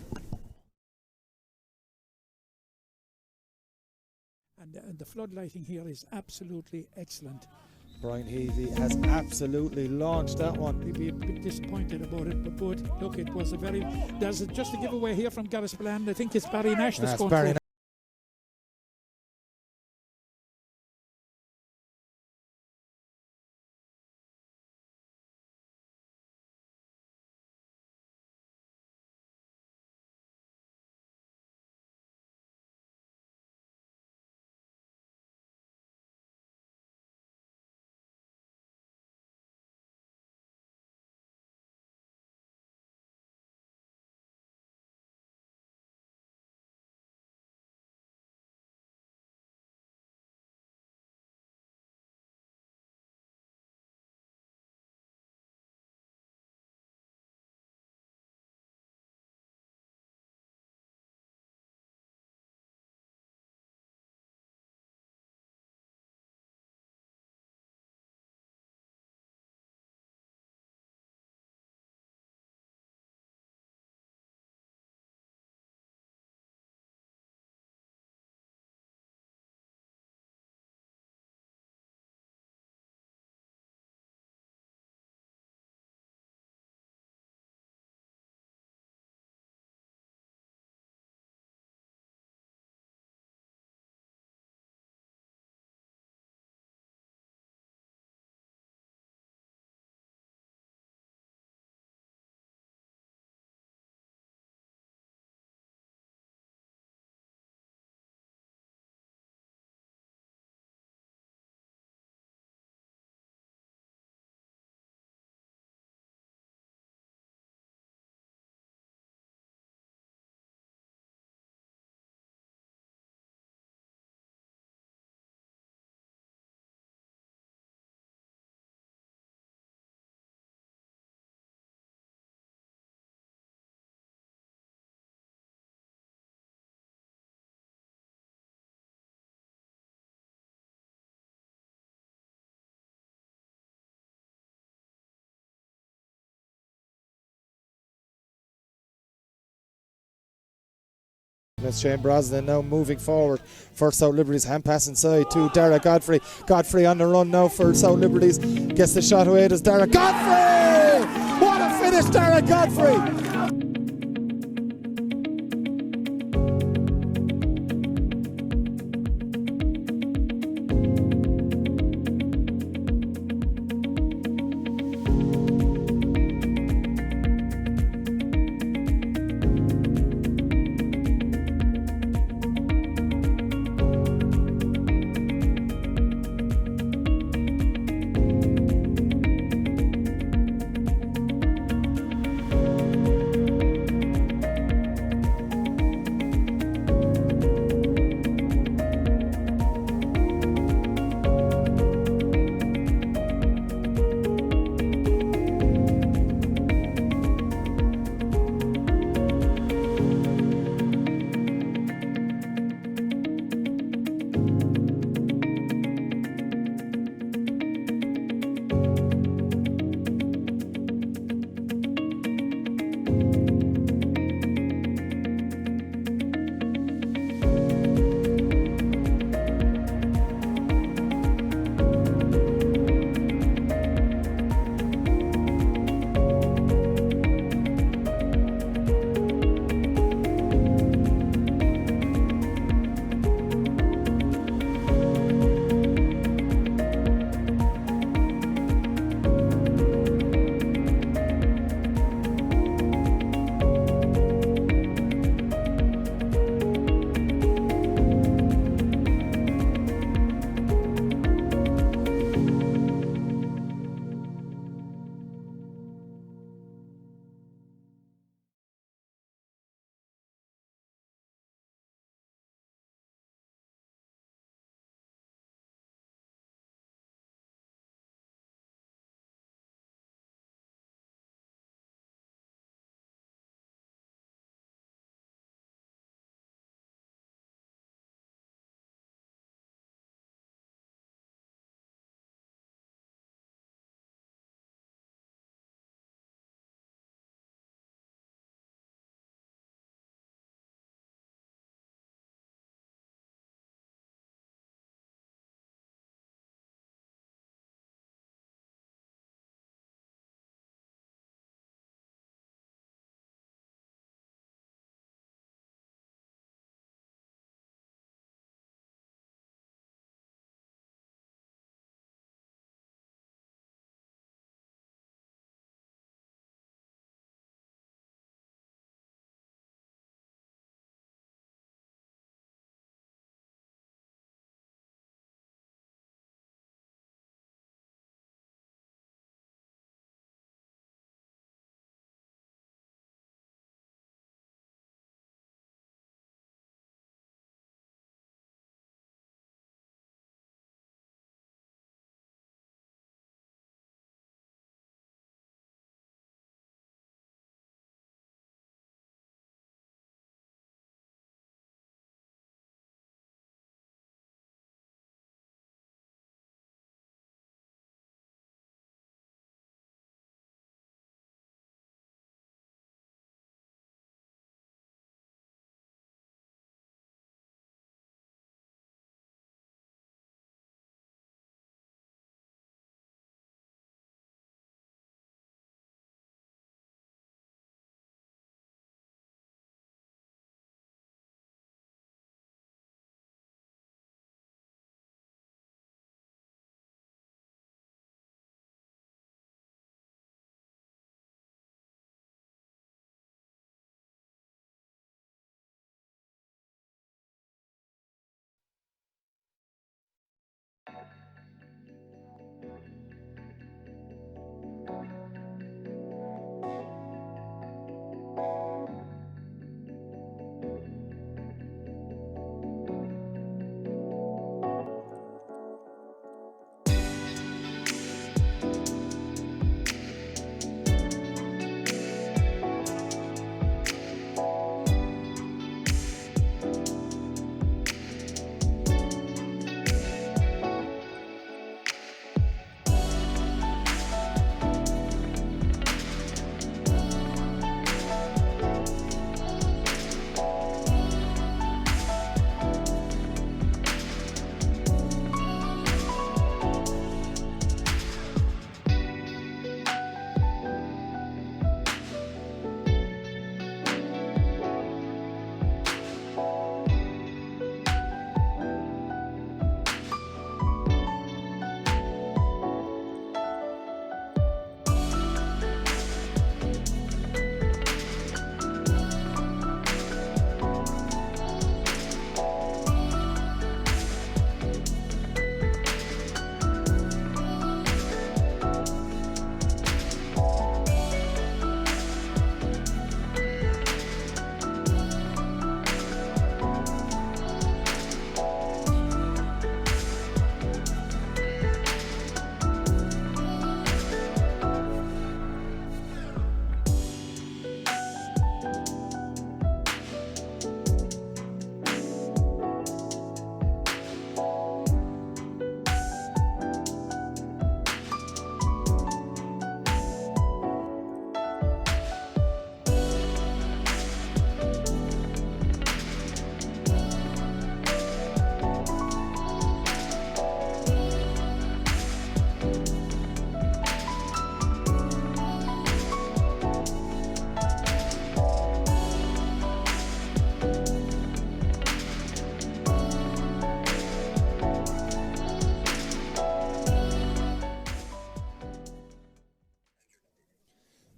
And the floodlighting here is absolutely excellent. Brian Heavey has absolutely launched that one. We'd be a bit disappointed about it, but look, it was a very... There's just a giveaway here from Garryspillane. I think it's Barry Nash that's going Barry for. That's Shane Brosnan now moving forward for South Liberties. Hand pass inside to Dara Godfrey. Godfrey on the run now for South Liberties. Gets the shot away. Does Dara Godfrey? What a finish, Dara Godfrey!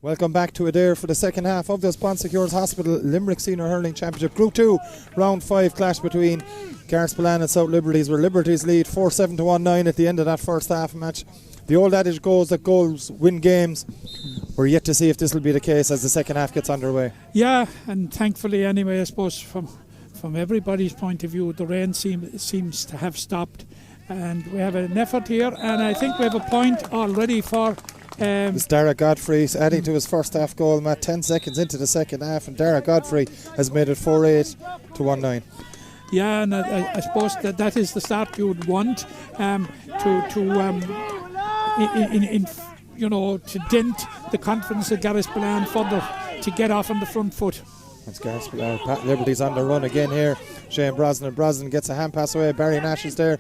Welcome back to Adair for the second half of the Sponsecures Hospital Limerick Senior Hurling Championship Group 2 Round 5 clash between Garryspillane and South Liberties, where Liberties lead 4-7 to 1-9 at the end of that first half match. The old adage goes that goals win games. We're yet to see if this will be the case as the second half gets underway. Yeah, and thankfully anyway, I suppose from everybody's point of view, the rain seems to have stopped, and we have an effort here, and I think we have a point already for it's Dara Godfrey adding to his first half goal, Matt, 10 seconds into the second half, and Dara Godfrey has made it 4-8 to 1-9. Yeah, and I suppose that is the start you would want to dent the confidence of Garryspillane further to get off on the front foot. It's Garryspillane. Liberties on the run again here. Shane Brosnan. Brosnan gets a hand pass away. Barry Nash is there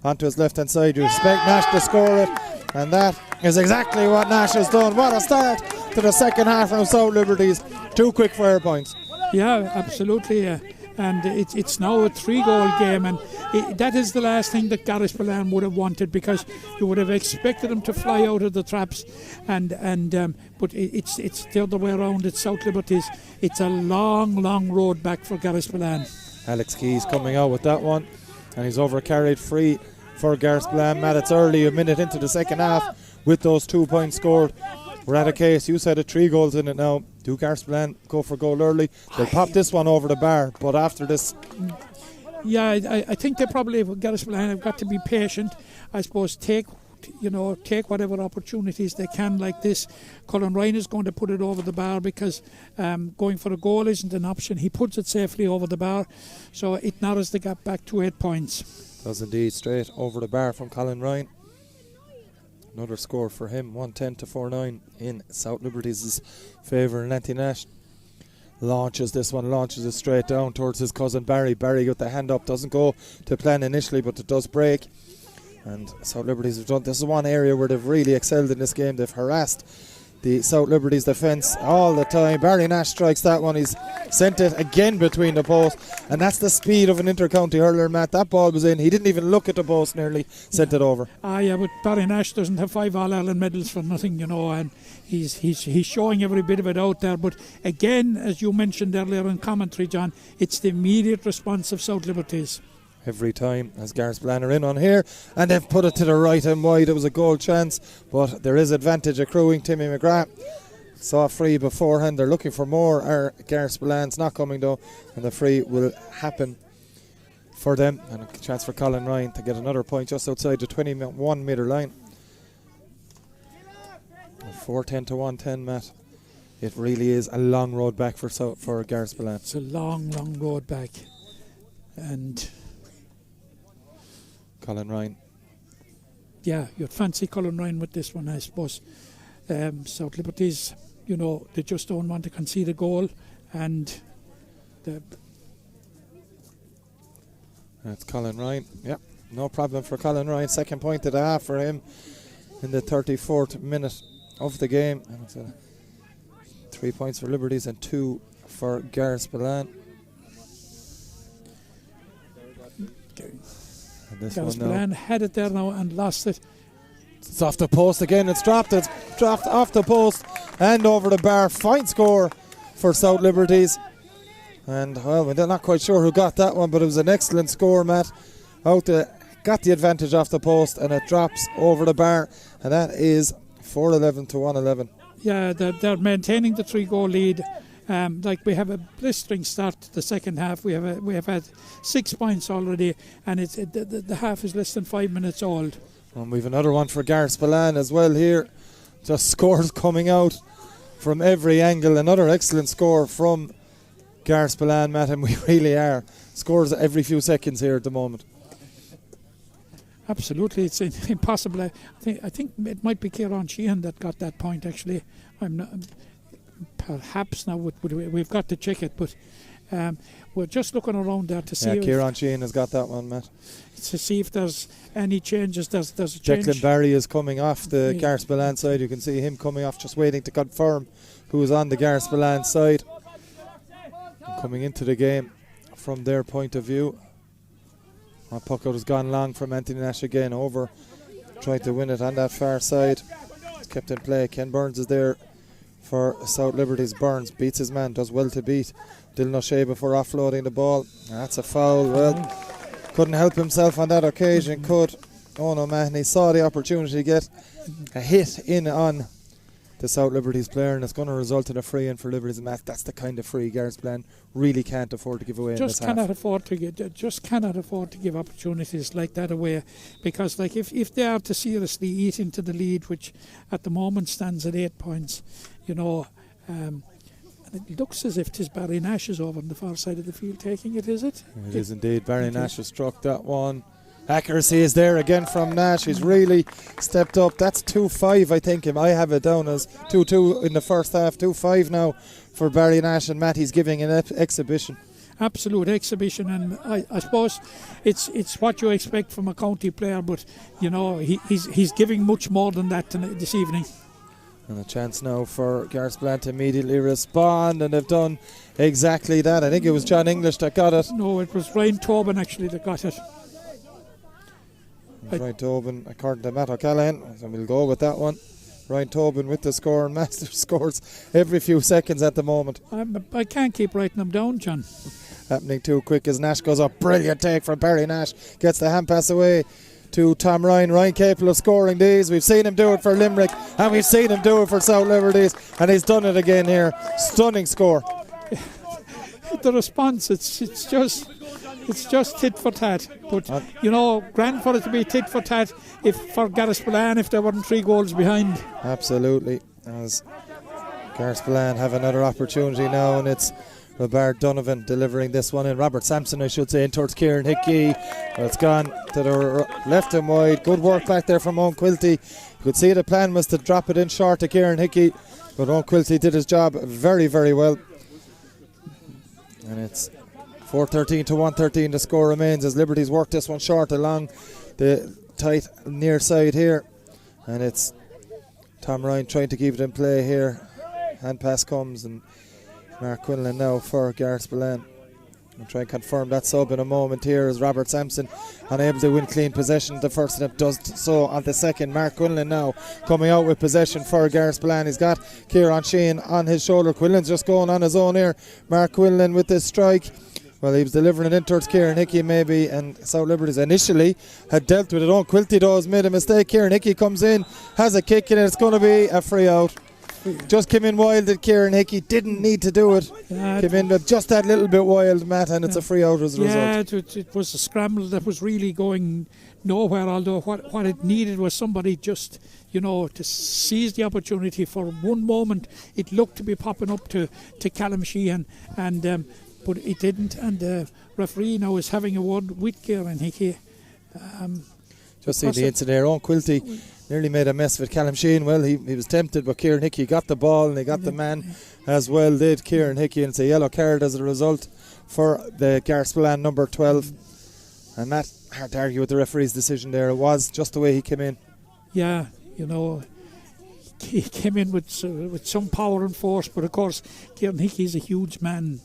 onto his left hand side. You expect Nash to score it, and that is exactly what Nash has done. What a start to the second half from South Liberties. 2 quick fire points. Yeah, absolutely. And it's now a 3-goal game, and that is the last thing that Garryspillane would have wanted, because you would have expected them to fly out of the traps, but it's the other way around. It's South Liberties. It's a long road back for Garryspillane. Alex Keys coming out with that one, and he's over carried free for Garryspillane. Matt, it's early, a minute into the second half with those 2 points scored. We're at a case, you said it, 3 goals in it now. Do Garryspillane go for goal early? They'll pop this one over the bar, but after this... Yeah, I think they probably, Garryspillane have got to be patient. I suppose take whatever opportunities they can like this. Colin Ryan is going to put it over the bar, because going for a goal isn't an option. He puts it safely over the bar, so it narrows the gap back to 8 points. Does indeed, straight over the bar from Colin Ryan. Another score for him, 110 to 4-9 in South Liberties' favour. And Nanty Nash launches it straight down towards his cousin Barry. Barry with the hand up, doesn't go to plan initially, but it does break. And South Liberties have done, this is one area where they've really excelled in this game. They've harassed the South Liberties defence all the time. Barry Nash strikes that one. He's sent it again between the posts, and that's the speed of an inter-county hurler, Matt. That ball was in. He didn't even look at the post, nearly sent it over. Yeah, but Barry Nash doesn't have 5 All-Ireland medals for nothing, and he's showing every bit of it out there. But again, as you mentioned earlier in commentary, John, it's the immediate response of South Liberties. Every time as Garryspillane are in on here, and they've put it to the right and wide. It was a goal chance, but there is advantage accruing. Timmy McGrath saw a free beforehand. They're looking for more. Garryspillane's not coming though, and the free will happen for them, and a chance for Colin Ryan to get another point just outside the 21 metre line. 4-10 to 1-10, Matt. It really is a long road back for Garryspillane. It's a long road back, and Colin Ryan. Yeah, you'd fancy Colin Ryan with this one, I suppose. South Liberties, they just don't want to concede a goal, and that's Colin Ryan. Yep, no problem for Colin Ryan. Second point of the half for him in the 34th minute of the game. And it's 3 points for Liberties and 2 for Garryspillane. Garryspillane had it there now and lost it. It's off the post again. It's dropped off the post and over the bar. Fine score for South Liberties. And well, we're not quite sure who got that one, but it was an excellent score, Matt. Got the advantage off the post, and it drops over the bar, and that is 4-11 to 1-11. Yeah, they're maintaining the 3-goal lead. We have a blistering start to the second half. We have had 6 points already, and the half is less than 5 minutes old. And we've another one for Garryspillane as well here. Just scores coming out from every angle. Another excellent score from Garryspillane, Matt, and we really are. Scores every few seconds here at the moment. Absolutely, it's impossible. I think it might be Kieran Sheehan that got that point. Actually, I'm not. Perhaps now we've got to check it, but we're just looking around there to see. Yeah, Kieran Sheehan has got that one, Matt. To see if there's any changes. There's a change. Declan Barry is coming off the Garryspillane side. You can see him coming off, just waiting to confirm who is on the Garryspillane side. And coming into the game from their point of view. Puck out has gone long from Anthony Nash again, over, tried to win it on that far side. It's kept in play. Ken Burns is there for South Liberties. Burns beats his man, does well to beat Dylan O'Shea before offloading the ball. That's a foul. Well, couldn't help himself on that occasion, could Ono Mahoney. Saw the opportunity to get a hit in on the South Liberties player, and it's going to result in a free in for Liberties. And that's the kind of free Garryspillane really can't afford to give away. Just cannot afford to give opportunities like that away, because like if they are to seriously eat into the lead, which at the moment stands at 8 points, and it looks as if 'tis Barry Nash is over on the far side of the field taking it, is it? It is indeed. Barry Nash has struck that one. Accuracy is there again from Nash. He's really stepped up. That's 2-5, I think. I have it down as 2-2 in the first half. 2-5 now for Barry Nash, and Matt, he's giving an exhibition. Absolute exhibition, and I suppose it's what you expect from a county player, but he's giving much more than that this evening. And a chance now for Garryspillane to immediately respond, and they've done exactly that. I think it was John English that got it. No, it was Ryan Tobin actually that got it. Ryan Tobin, according to Matt O'Callaghan, so we'll go with that one. Ryan Tobin with the score, and Master scores every few seconds at the moment. I can't keep writing them down, John. Happening too quick as Nash goes up. Brilliant take from Barry Nash. Gets the hand pass away to Tom Ryan. Ryan capable of scoring these. We've seen him do it for Limerick, and we've seen him do it for South Liberties, and he's done it again here. Stunning score. The response, it's just tit for tat. But grand for it to be tit for tat for Garryspillane if there weren't 3 goals behind. Absolutely. As Garryspillane have another opportunity now, and it's Robert Donovan delivering this one in. Robert Sampson, I should say, in towards Kieran Hickey. Well, it's gone to the left and wide. Good work back there from Owen Quilty. You could see the plan was to drop it in short to Kieran Hickey, but Owen Quilty did his job very, very well. And it's 4-13 to 1-13. The score remains as Liberties work this one short along the tight near side here. And it's Tom Ryan trying to keep it in play here. Hand pass comes, and Mark Quinlan now for Garryspillane. I'll try and confirm that sub in a moment here as Robert Sampson unable to win clean possession. The first step does so on the second. Mark Quinlan now coming out with possession for Garryspillane. He's got Kieran Sheehan on his shoulder. Quinlan's just going on his own here. Mark Quinlan with this strike. Well, he was delivering it in towards Kieran Hickey maybe, and South Liberties initially had dealt with it. Owen Quilty though has made a mistake. Kieran Hickey comes in, has a kick, and it's going to be a free out. Just came in wild at Kieran Hickey, didn't need to do it. Came in just that little bit wild, Matt, and it's a free out as a result. Yeah, it was a scramble that was really going nowhere, although what it needed was somebody just, to seize the opportunity. For one moment it looked to be popping up to Callum Sheehan, and but it didn't, and the referee now is having a word with Kieran Hickey. Just see the incident there. Owen Quilty nearly made a mess with Callum Sheehan. Well, he was tempted, but Kieran Hickey got the ball, and he got the man as well, did Kieran Hickey, and it's a yellow card as a result for the Garryspillane number 12. And Matt, hard to argue with the referee's decision there. It was just the way he came in. Yeah, he came in with some power and force, but of course Kieran Hickey is a huge man,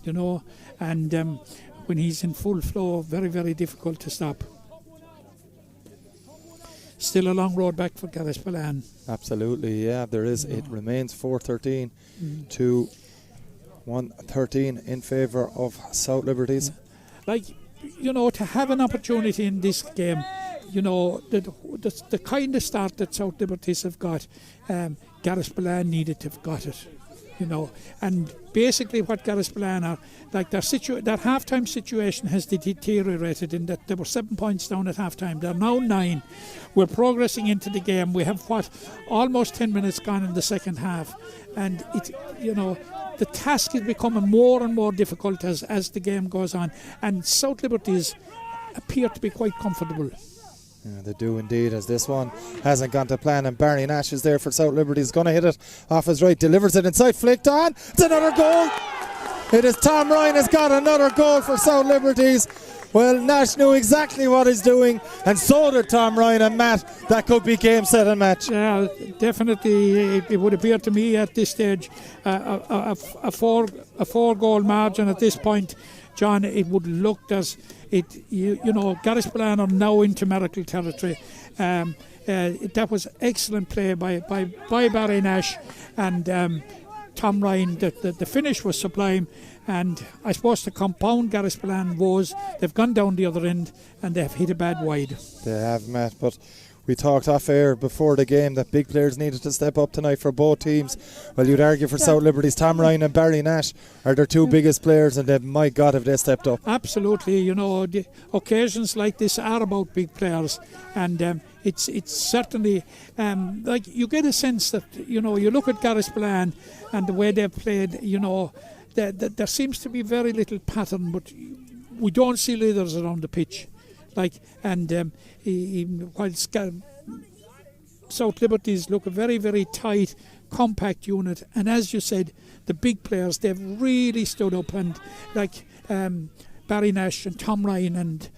and when he's in full flow, very, very difficult to stop. Still a long road back for Garryspillane. Absolutely, yeah, there is. It remains 4-13 to 1-13 in favour of South Liberties. To have an opportunity in this game, the kind of start that South Liberties have got, Garryspillane needed to have got it. And basically what Garryspillane are, their half-time situation has deteriorated in that they were 7 points down at half-time. They're now 9. We're progressing into the game. We have almost 10 minutes gone in the second half, and the task is becoming more and more difficult as the game goes on, and South Liberties appear to be quite comfortable. Yeah, they do indeed, as this one hasn't gone to plan, and Barry Nash is there for South Liberties. Going to hit it off his right, delivers it inside, flicked on. It's another goal. It is Tom Ryan has got another goal for South Liberties. Well, Nash knew exactly what he's doing, and so did Tom Ryan, and Matt, that could be game, set and match. Yeah, definitely. It would appear to me at this stage a 4-goal margin at this point, John. It would look as Garryspillane are now into miracle territory. That was excellent play by Barry Nash, and Tom Ryan, the finish was sublime, and I suppose to compound Garryspillane woes, they've gone down the other end and they've hit a bad wide. They have, Matt, but we talked off air before the game that big players needed to step up tonight for both teams. Well, you'd argue for South Liberties, Tom Ryan and Barry Nash are their two biggest players, and they, my God, have they stepped up. Absolutely, the occasions like this are about big players, and it's certainly like you get a sense that you look at Garryspillane and the way they've played, there seems to be very little pattern, but we don't see leaders around the pitch. While South Liberties look a very, very tight, compact unit, and as you said, the big players, they've really stood up, and Barry Nash and Tom Ryan, and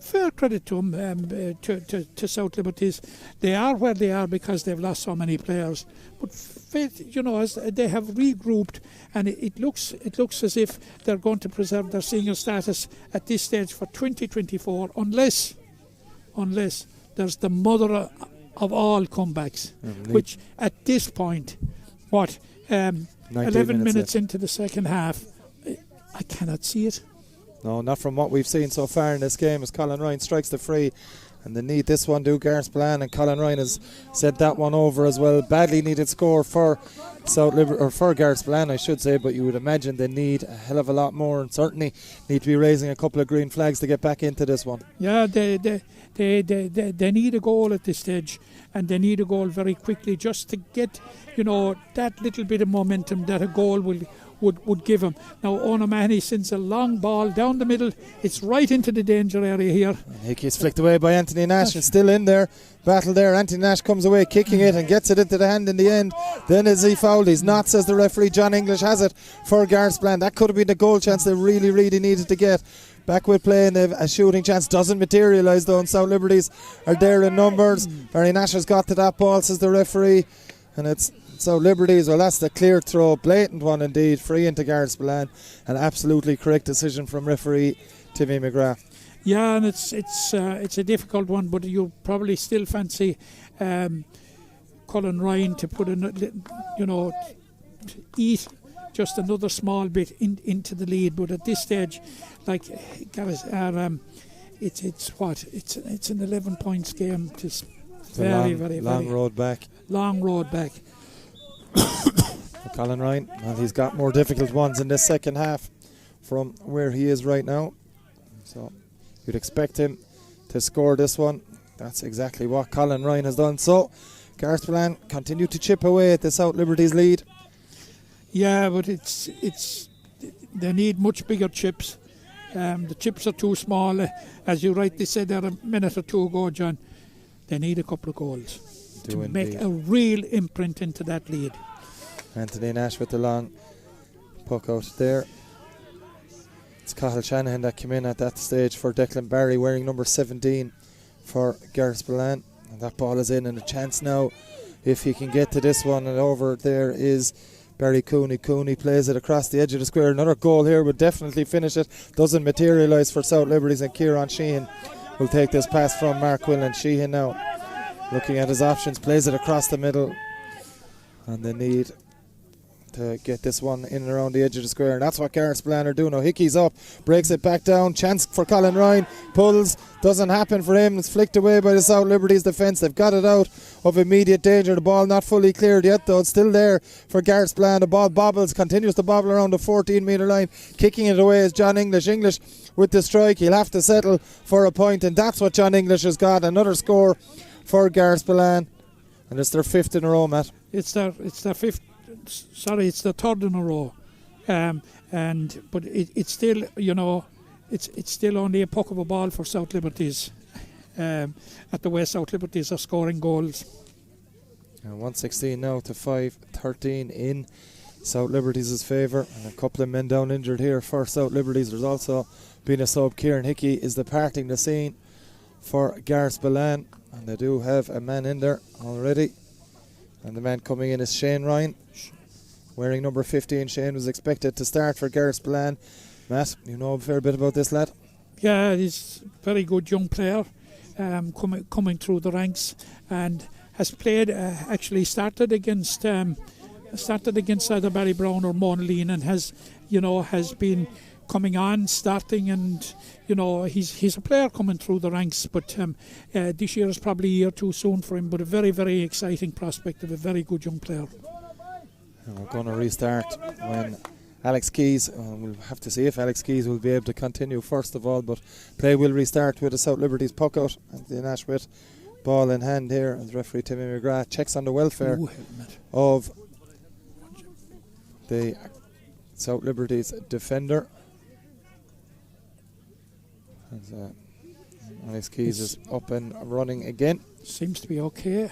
fair credit to them, to South Liberties. They are where they are because they've lost so many players, but as they have regrouped, and it looks as if they're going to preserve their senior status at this stage for 2024, unless there's the mother of all comebacks, which at this point, 11 minutes into the second half, I cannot see it. No, not from what we've seen so far in this game, as Colin Ryan strikes the free. And they need this one, do Garryspillane, and Colin Ryan has sent that one over as well. Badly needed score for for Garryspillane, I should say, but you would imagine they need a hell of a lot more, and certainly need to be raising a couple of green flags to get back into this one. Yeah, they need a goal at this stage, and they need a goal very quickly just to get that little bit of momentum that a goal would give him. Now O'Mahony sends a long ball down the middle. It's right into the danger area here. Hickey's flicked away by Anthony Nash, and still in there. Battle there. Anthony Nash comes away kicking it and gets it into the hand in the end. Then is he fouled? He's not, says the referee. John English has it for Garryspillane. That could have been the goal chance they really, really needed to get. Back with play, and a shooting chance doesn't materialise though, and South Liberties are there in numbers. Barry Nash has got to that ball, says the referee, and it's South Liberties. Well, that's the clear throw, blatant one indeed, free into Garryspillane. An absolutely correct decision from referee Timmy McGrath. Yeah, and it's a difficult one, but you probably still fancy Colin Ryan to put to eat just another small bit into the lead. But at this stage, like it's an 11 points game. It's very long road back. Long road back. Colin Ryan, well, he's got more difficult ones in this second half from where he is right now. So you'd expect him to score this one. That's exactly what Colin Ryan has done. So Garryspillane continue to chip away at the South Liberties lead. Yeah, but they need much bigger chips. The chips are too small. As you rightly said there a minute or two ago, John, they need a couple of goals to make a real imprint into that lead. Anthony Nash with the long puck out there. It's Cathal Shanahan that came in at that stage for Declan Barry, wearing number 17 for Garryspillane. And that ball is in, and a chance now if he can get to this one. And over there is Barry Cooney. Cooney plays it across the edge of the square. Another goal here would definitely finish it. Doesn't materialise for South Liberties, and Kieran Sheehan will take this pass from Mark Quillen. Sheehan now looking at his options, plays it across the middle, and they need to get this one in and around the edge of the square, and that's what Garryspillane are doing. Now Hickey's up, breaks it back down, chance for Colin Ryan, pulls, doesn't happen for him. It's flicked away by the South Liberties defence. They've got it out of immediate danger. The ball not fully cleared yet though. It's still there for Garryspillane. The ball bobbles, continues to bobble around the 14 metre line. Kicking it away is John English. English with the strike, he'll have to settle for a point, and that's what John English has got. Another score for Garryspillane, and it's their fifth in a row, Matt. It's their fifth. Sorry, it's the third in a row, but it's still, it's still only a puck of a ball for South Liberties. At the way South Liberties are scoring goals. And 116 now to 5-13 in South Liberties' favour, and a couple of men down injured here for South Liberties. There's also been a sub. Kieran Hickey is departing the scene for Garryspillane, and they do have a man in there already. And the man coming in is Shane Ryan, wearing number 15. Shane was expected to start for Garryspillane. Matt, you know a fair bit about this lad? Yeah, he's a very good young player, coming through the ranks, and has played, actually started against started against either Barry Brown or Monaleen and has been coming on, starting, and he's a player coming through the ranks, but this year is probably a year too soon for him, but a very, very exciting prospect of a very good young player. And we're going to restart when Alex Keys, we'll have to see if Alex Keys will be able to continue first of all, but play will restart with the South Liberties puck out, and the Nash with ball in hand here as referee Timmy McGrath checks on the welfare of the South Liberties defender. As, Alex Keys is up and running again. Seems to be okay.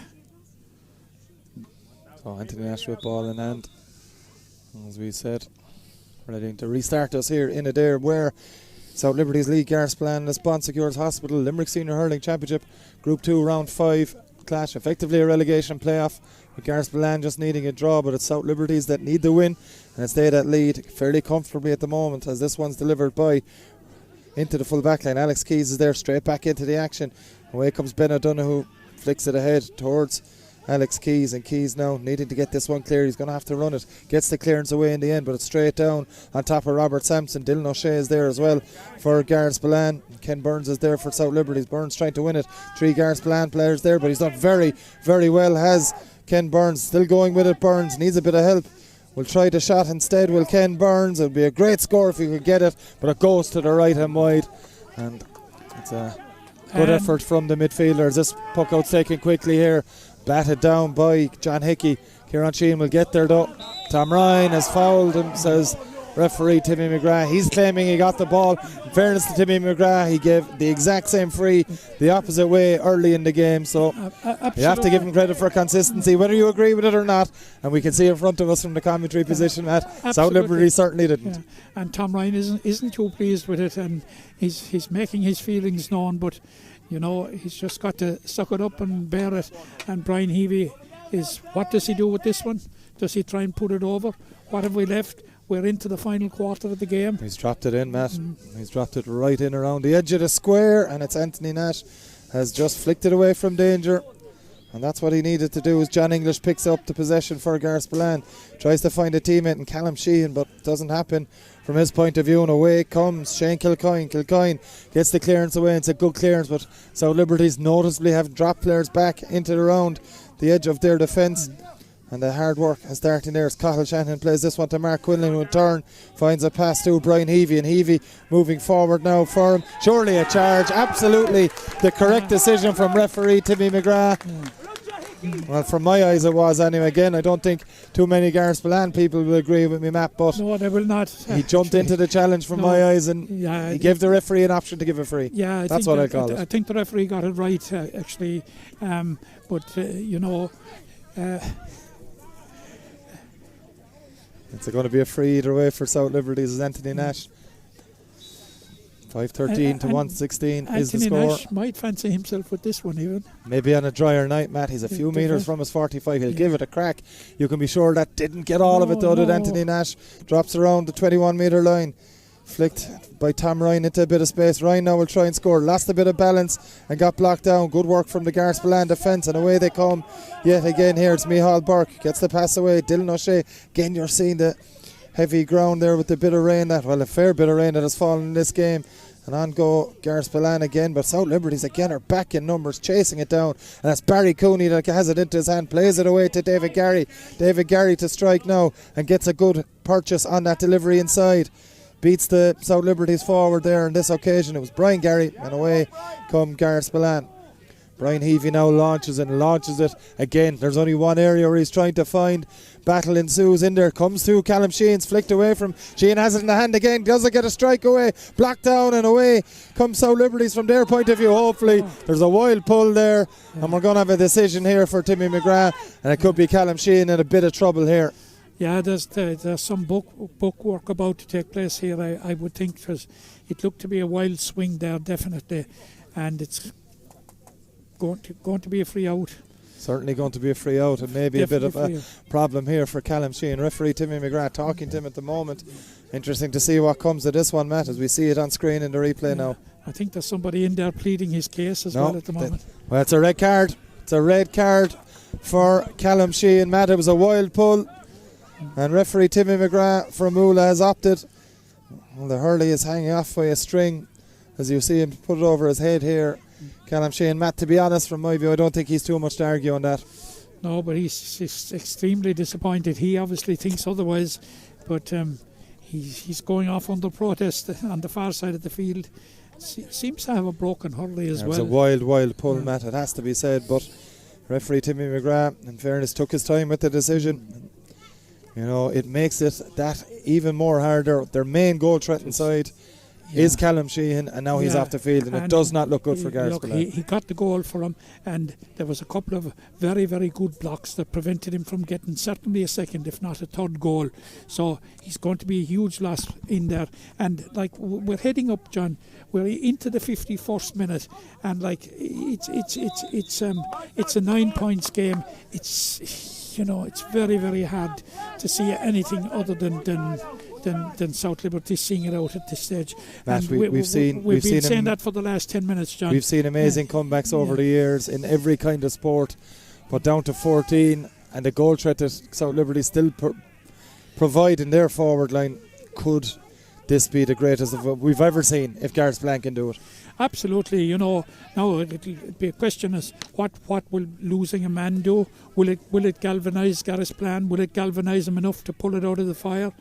So Anthony Nash with ball in hand, as we said, ready to restart us here in Adair, where South Liberties lead Garryspillane, the Bon Secures Hospital Limerick Senior Hurling Championship Group 2 Round 5 clash, effectively a relegation playoff, with Garryspillane just needing a draw, but it's South Liberties that need the win, and it's they that lead fairly comfortably at the moment, as this one's delivered by into the full back line. Alex Keys is there, straight back into the action. Away comes Ben O'Donoghue, flicks it ahead towards Alex Keys, and Keys now needing to get this one clear. He's going to have to run it. Gets the clearance away in the end, but it's straight down on top of Robert Sampson. Dylan O'Shea is there as well for Garryspillane. Ken Burns is there for South Liberties. Burns trying to win it. 3 Garryspillane players there, but he's done very, very well, has Ken Burns. Still going with it. Burns needs a bit of help. We'll try the shot instead, will Ken Burns. It'll be a great score if he could get it, but it goes to the right hand wide, and it's a good effort from the midfielders. This puck out's taken quickly here, batted down by John Hickey. Kieran Sheehan will get there though. Tom Ryan has fouled him, says referee Timmy McGrath. He's claiming he got the ball. In fairness to Timmy McGrath, he gave the exact same free the opposite way early in the game, so you have to give him credit for consistency, whether you agree with it or not, and we can see in front of us from the commentary position that South Liberty certainly didn't. Yeah. And Tom Ryan isn't too pleased with it, and he's making his feelings known, but he's just got to suck it up and bear it. And Brian Heavey what does he do with this one? Does he try and put it over? What have we left? We're into the final quarter of the game. He's dropped it in, Matt. He's dropped it right in around the edge of the square, and it's Anthony Nash has just flicked it away from danger, and that's what he needed to do. As John English picks up the possession for Garryspillane, tries to find a teammate in Callum Sheehan, but it doesn't happen from his point of view, and away comes Shane Kilcoyne. Kilcoyne gets the clearance away, and it's a good clearance, but South Liberties noticeably have dropped players back into around the edge of their defence. And the hard work is starting there as Cathal Shanahan plays this one to Mark Quinlan, who in turn finds a pass to Brian Heavey, and Heavey moving forward now for him. Surely a charge, absolutely the correct decision from referee Timmy McGrath. Well, from my eyes it was anyway. Again, I don't think too many Garryspillane people will agree with me, Matt, but no, they will not. He jumped into the challenge from my eyes, and he gave the referee an option to give a free. Yeah, that's what I call it. I think the referee got it right, actually, but it's going to be a free either way for South Liberties as Anthony Nash. 5-13 to 1-16 is the score. Nash might fancy himself with this one even. Maybe on a drier night, Matt. He's a few metres from his 45. He'll give it a crack. You can be sure that didn't get all of it though, did Anthony Nash. Drops around the 21 metre line. Flicked by Tom Ryan into a bit of space. Ryan now will try and score. Lost a bit of balance and got blocked down. Good work from the Garryspillane defence, and away they come yet again here. It's Micheál Burke. Gets the pass away. Dylan O'Shea. Again, you're seeing the heavy ground there with the bit of rain a fair bit of rain that has fallen in this game. And on go Garryspillane again, but South Liberties again are back in numbers, chasing it down, and that's Barry Cooney that has it into his hand, plays it away to David Garry. David Garry to strike now and gets a good purchase on that delivery inside. Beats the South Liberties forward there. On this occasion it was Brian Garry, and away come Garryspillane. Brian Heavey now launches it again. There's only one area where he's trying to find. Battle ensues in there. Comes through Callum Sheehan's flicked away from. Sheehan has it in the hand again. Doesn't get a strike away. Blocked down, and away comes South Liberties from their point of view. Hopefully there's a wild pull there, and we're going to have a decision here for Timmy McGrath, and it could be Callum Sheehan in a bit of trouble here. Yeah, there's some book work about to take place here. I would think, because it looked to be a wild swing there, definitely, and it's going to be a free out. Certainly going to be a free out, and maybe definitely a bit of a problem here for Callum Sheehan. Referee Timmy McGrath talking to him at the moment. Interesting to see what comes of this one, Matt, as we see it on screen in the replay now. I think there's somebody in there pleading his case as well at the moment. Well, it's a red card. It's a red card for Callum Sheehan, Matt. It was a wild pull. And referee Timmy McGrath from Moola has opted. Well, the hurley is hanging off by a string, as you see him put it over his head here. Callum Sheehan, Matt, to be honest, from my view, I don't think he's too much to argue on that. No, but he's extremely disappointed. He obviously thinks otherwise, but he's going off under protest on the far side of the field. Seems to have a broken hurley as well. It's a wild pull, Matt, it has to be said, but referee Timmy McGrath, in fairness, took his time with the decision. You know, it makes it that even more harder. Their main goal threat inside is Callum Sheehan, and now he's off the field, and it does not look good for Garryspillane. He got the goal for him, and there was a couple of very, very good blocks that prevented him from getting certainly a second, if not a third goal. So he's going to be a huge loss in there. And like, we're heading up, John. We're into the 51st minute, and like it's a 9 points game. It's, you know, it's very, very hard to see anything other than South Liberties seeing it out at this stage. Matt, and we've been saying that for the last 10 minutes, John. We've seen amazing comebacks over the years in every kind of sport, but down to 14, and the goal threat that South Liberties still provide in their forward line. Could this be the greatest of what we've ever seen if Garryspillane can do it? Absolutely. You know, now it'll be a question is what will losing a man do? Will it galvanise Garryspillane? Will it galvanise him enough to pull it out of the fire?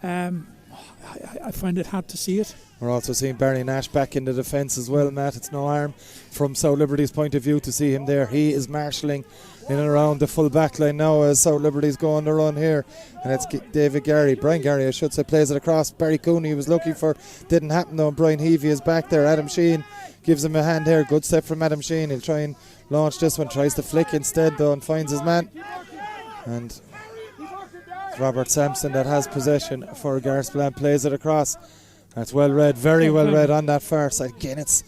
I find it hard to see it. We're also seeing Barry Nash back in the defence as well, Matt. It's no harm from South Liberties' point of view to see him there. He is marshalling in and around the full back line now as South Liberties go on the run here. And it's Brian Garry, I should say, plays it across. Barry Cooney was looking for, didn't happen though. Brian Heavey is back there. Adam Sheehan gives him a hand here. Good step from Adam Sheehan. He'll try and launch this one, tries to flick instead though and finds his man. And Robert Sampson that has possession for Garryspillane, plays it across. That's well read, very well read on that far side. Again, it's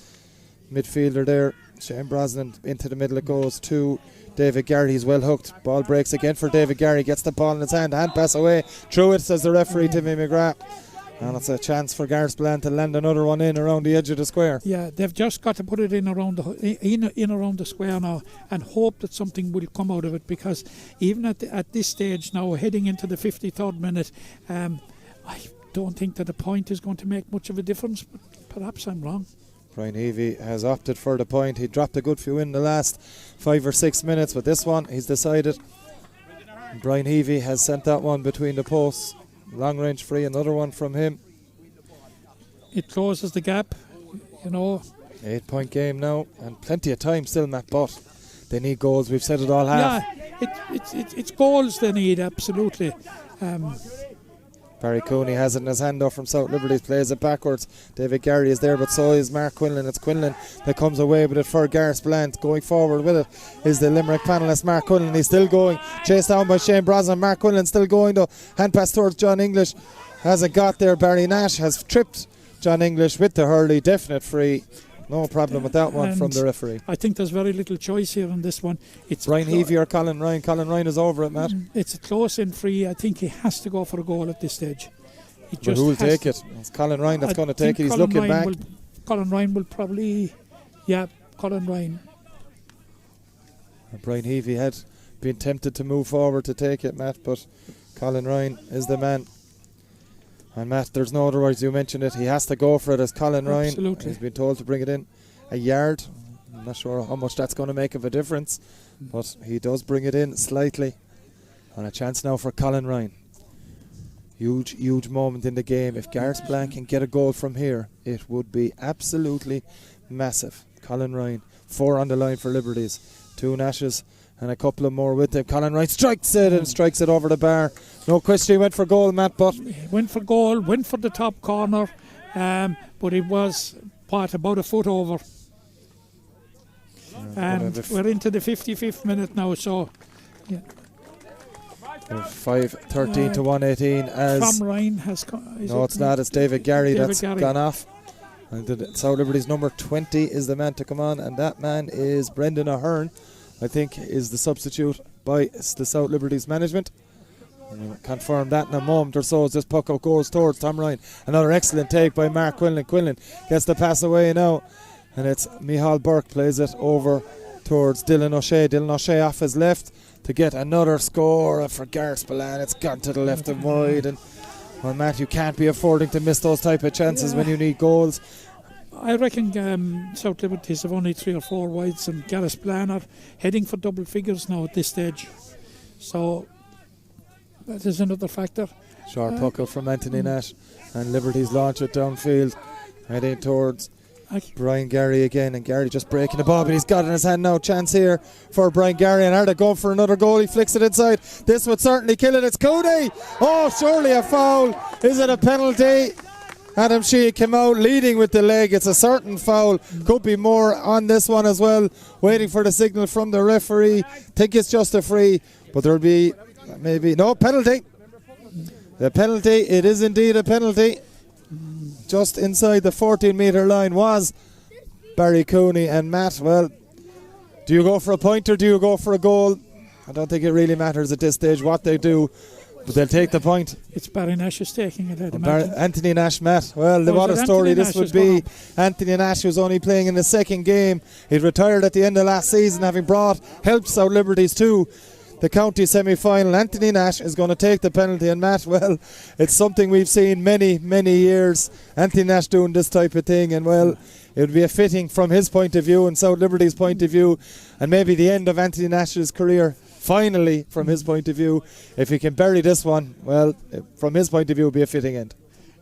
midfielder there. Shane Brosnan into the middle, it goes to David Garry. He's well hooked. Ball breaks again for David Garry. Gets the ball in his hand pass away. Through it, says the referee Timmy McGrath. And it's a chance for Garryspillane to land another one in around the edge of the square. Yeah, they've just got to put it in around the square now and hope that something will come out of it, because even at this stage now, heading into the 53rd minute, I don't think that a point is going to make much of a difference, but perhaps I'm wrong. Brian Heavey has opted for the point. He dropped a good few in the last 5 or 6 minutes, but this one he's decided. Brian Heavey has sent that one between the posts. Long range free, another one from him. It closes the gap, you know. 8 point game now, and plenty of time still, Matt, but they need goals. We've said it all half. Yeah, it's goals they need, absolutely. Barry Cooney has it in his hand off from South Liberties, plays it backwards. David Garry is there, but so is Mark Quinlan. It's Quinlan that comes away with it for Garryspillane. Going forward with it is the Limerick panellist Mark Quinlan. He's still going, chased down by Shane Brosnan. Mark Quinlan still going though. Hand pass towards John English. Hasn't got there. Barry Nash has tripped John English with the hurley. Definite free. No problem with that one from the referee. I think there's very little choice here on this one. It's Ryan Heavey or Colin Ryan. Colin Ryan is over it, Matt. It's a close-in free. I think he has to go for a goal at this stage. But who will take it? It's Colin Ryan that's going to take it. He's looking back. Colin Ryan will probably... Yeah, Colin Ryan. Brian Heavey had been tempted to move forward to take it, Matt, but Colin Ryan is the man. And Matt, there's no other words. You mentioned it. He has to go for it as Colin Ryan. Absolutely. He's been told to bring it in a yard. I'm not sure how much that's going to make of a difference, but he does bring it in slightly. And a chance now for Colin Ryan. Huge moment in the game. If Garryspillane can get a goal from here, it would be absolutely massive. Colin Ryan, 4 on the line for Liberties. 2 Nashes and a couple of more with him. Colin Ryan strikes it and strikes it over the bar. No question, he went for goal, Matt, but... He went for goal, went for the top corner, but it was about a foot over. And we're into the 55th minute now, so... Yeah. 5-13 to 118 as... From Ryan has... No, it's not. It's David Garry that's gone off. And South Liberties number 20 is the man to come on, and that man is Brendan Ahern, I think, is the substitute by the South Liberties management. We'll confirm that in a moment or so as this puck goes towards Tom Ryan. Another excellent take by Mark Quinlan. Quinlan gets the pass away now, and it's Micheál Burke plays it over towards Dylan O'Shea. Dylan O'Shea off his left to get another score for Garryspillane. It's gone to the left and wide, and well, Matt, you can't be affording to miss those type of chances when you need goals. I reckon South Liberties have only 3 or 4 wides, and Garryspillane are heading for double figures now at this stage. So that is another factor. Short puckle from Anthony Nash, and Liberties launch it downfield, heading towards Brian Garry again, and Garry just breaking the ball, but he's got it in his hand now. Chance here for Brian Garry, and are they going for another goal? He flicks it inside. This would certainly kill it. It's Cooney. Oh, surely a foul. Is it a penalty? Adam Sheehy came out leading with the leg. It's a certain foul. Could be more on this one as well. Waiting for the signal from the referee. Think it's just a free, but there'll be maybe no penalty. The penalty, it is indeed a penalty. Just inside the 14-metre line was Barry Cooney. And Matt, well, do you go for a point or do you go for a goal? I don't think it really matters at this stage what they do, but they'll take the point. It's Barry Nash who's taking it, I'd imagine. Anthony Nash, Matt. Well, what a story this would be. Anthony Nash was only playing in the second game. He'd retired at the end of last season, having helped South Liberties to the county semi-final. Anthony Nash is going to take the penalty, and Matt, well, it's something we've seen many years. Anthony Nash doing this type of thing, and well, it would be a fitting from his point of view and South Liberties' point of view, and maybe the end of Anthony Nash's career, finally, from his point of view. If he can bury this one, well, from his point of view, it would be a fitting end.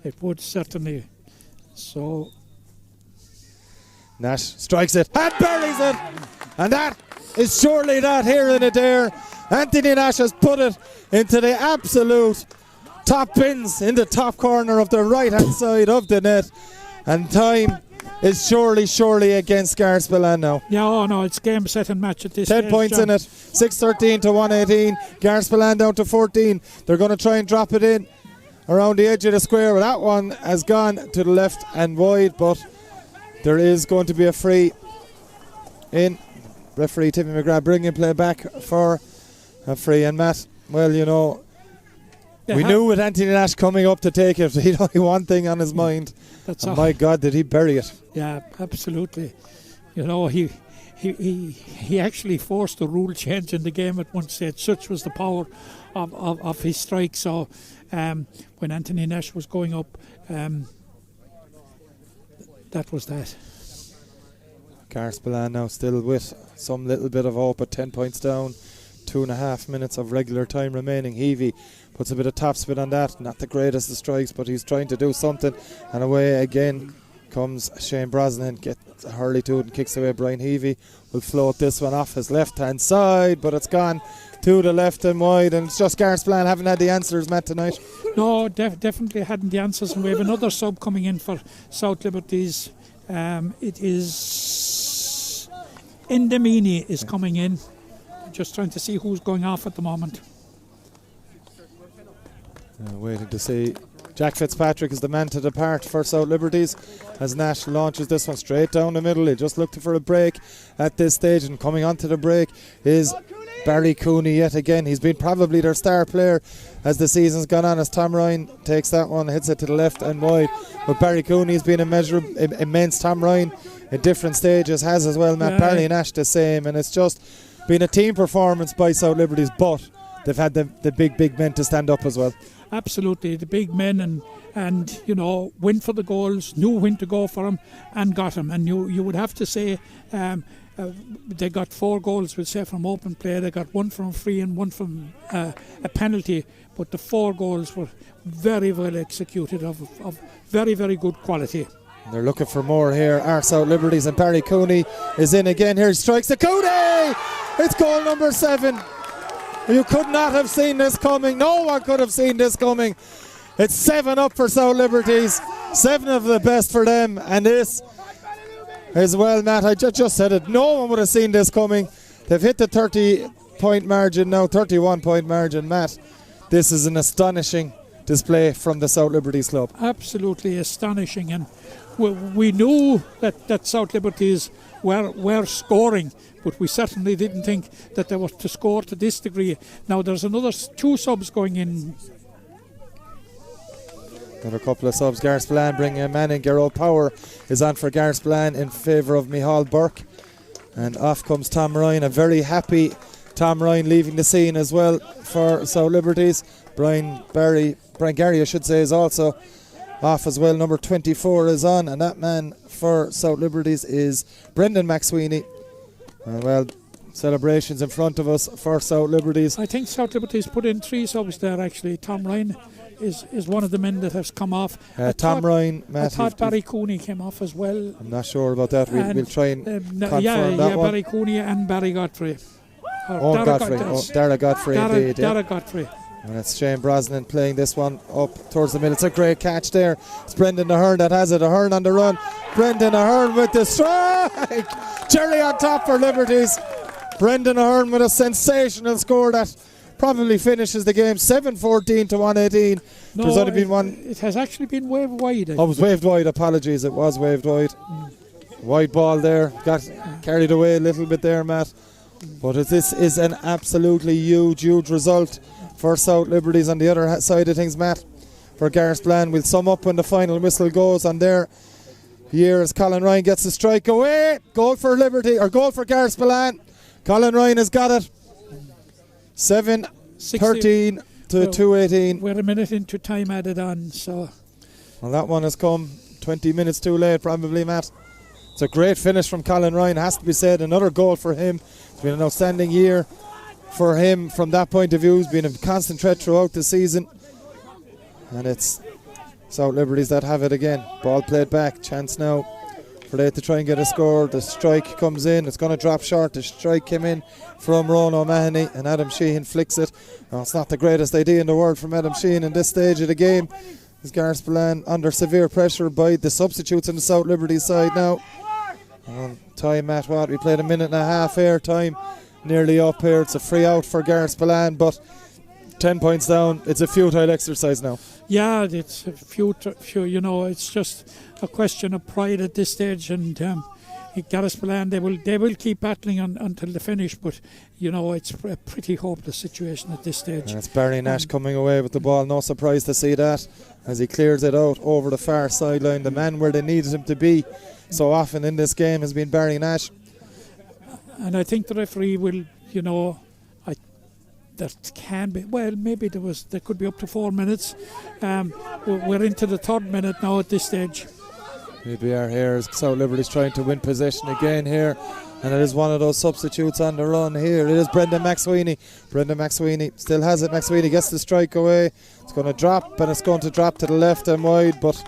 It would, certainly. So Nash strikes it and buries it, and that is surely that here in it there. Anthony Nash has put it into the absolute top bins in the top corner of the right hand side of the net, and time is surely against Garryspillane now. Yeah, oh no, it's game, set and match at this 10 stage, points John. in it, 6-13 to 118. Garryspillane down to 14. They're going to try and drop it in around the edge of the square, but that one has gone to the left and wide, but there is going to be a free in. Referee Timmy McGrath bringing play back for a free. And Matt, well, you know, we knew with Anthony Nash coming up to take it, he'd only one thing on his mind. That's and my God, did he bury it? Yeah, absolutely. You know, he actually forced a rule change in the game at one stage. Such was the power of his strike. So when Anthony Nash was going up, that was that. Garryspillane now still with some little bit of hope at 10 points down. 2.5 minutes of regular time remaining. Heavey puts a bit of topspin on that. Not the greatest of strikes, but he's trying to do something. And away again comes Shane Brosnan. Gets a hurley to it and kicks away. Brian Heavey will float this one off his left hand side, but it's gone to the left and wide. And it's just Garryspillane haven't had the answers, Matt, tonight. No, definitely hadn't the answers. And we have another sub coming in for South Liberties. It is Indemini is coming in. Just trying to see who's going off at the moment. Waiting to see. Jack Fitzpatrick is the man to depart for South Liberties as Nash launches this one straight down the middle. He just looking for a break at this stage, and coming onto the break is Barry Cooney yet again. He's been probably their star player as the season's gone on, as Tom Ryan takes that one, hits it to the left and wide. But Barry Cooney's been immense. Tom Ryan at different stages has as well. Matt Barry Nash the same, and it's just been a team performance by South Liberties, but they've had the big men to stand up as well. Absolutely, the big men and you know, went for the goals, knew when to go for them and got them. And you would have to say they got 4 goals, we'll say, from open play. They got 1 from free and 1 from a penalty, but the 4 goals were very well executed, of very good quality. They're looking for more here, are South Liberties, and Barry Cooney is in again here. He strikes the Cooney! It's goal number 7. You could not have seen this coming. No one could have seen this coming. It's 7 up for South Liberties. 7 of the best for them. And this as well, Matt, I just said it. No one would have seen this coming. They've hit the 30-point margin now, 31-point margin. Matt, this is an astonishing display from the South Liberties club. Absolutely astonishing. And we knew that South Liberties were scoring, but we certainly didn't think that they were to score to this degree. Now there's another 2 subs going in. Another couple of subs. Garryspillane bringing a man in. Gerald Power is on for Garryspillane in favour of Micheál Burke. And off comes Tom Ryan, a very happy Tom Ryan leaving the scene as well for South Liberties. Brian Gary, I should say, is also off as well. Number 24 is on, and that man for South Liberties is Brendan McSweeney. Well, celebrations in front of us for South Liberties. I think South Liberties put in 3 subs there actually. Tom Ryan is one of the men that has come off. Ryan, Matt, I thought Barry Cooney came off as well. I'm not sure about that. We'll try and confirm that one. Barry Cooney and Barry Godfrey. Dara Godfrey indeed. Dara Godfrey. And it's Shane Brosnan playing this one up towards the middle. It's a great catch there. It's Brendan Ahern that has it. Ahern on the run. Brendan Ahern with the strike. Jerry on top for Liberties. Brendan Ahern with a sensational score that probably finishes the game 7-14 to 118. No, there's only been one. It has actually been waved wide. Oh, it was waved wide. Apologies. It was waved wide. Wide ball there. Got carried away a little bit there, Matt. But this is an absolutely huge result for South Liberties. On the other side of things, Matt, for Garryspillane, we'll sum up when the final whistle goes on there. Here as Colin Ryan gets the strike away. Goal for Liberty, or goal for Garryspillane. Colin Ryan has got it. 7-13 to 2-18. We're a minute into time added on, so. Well, that one has come 20 minutes too late, probably, Matt. It's a great finish from Colin Ryan, has to be said. Another goal for him. It's been an outstanding year for him from that point of view. He's been a constant threat throughout the season. And it's South Liberties that have it again. Ball played back. Chance now for they to try and get a score. The strike comes in. It's going to drop short. The strike came in from Ron O'Mahony, and Adam Sheehan flicks it. Well, it's not the greatest idea in the world from Adam Sheehan in this stage of the game. Is Garryspillane under severe pressure by the substitutes on the South Liberties side now. Time, Matt, what? We played a minute and a half here. Time nearly up here. It's a free out for Garryspillane, but 10 points down. It's a futile exercise now. Yeah, it's a futile. It's just a question of pride at this stage, and Garryspillane, they will keep battling until the finish, but it's a pretty hopeless situation at this stage. And it's Barry Nash coming away with the ball. No surprise to see that as he clears it out over the far sideline. The man where they needed him to be so often in this game has been Barry Nash. And I think the referee will, that can be, well, maybe there could be up to 4 minutes. We're into the 3rd minute now at this stage. We are here as South Liberties trying to win possession again here, and it is one of those substitutes on the run here. It is Brendan McSweeney. Brendan McSweeney still has it. McSweeney gets the strike away. It's going to drop, and it's going to drop to the left and wide, but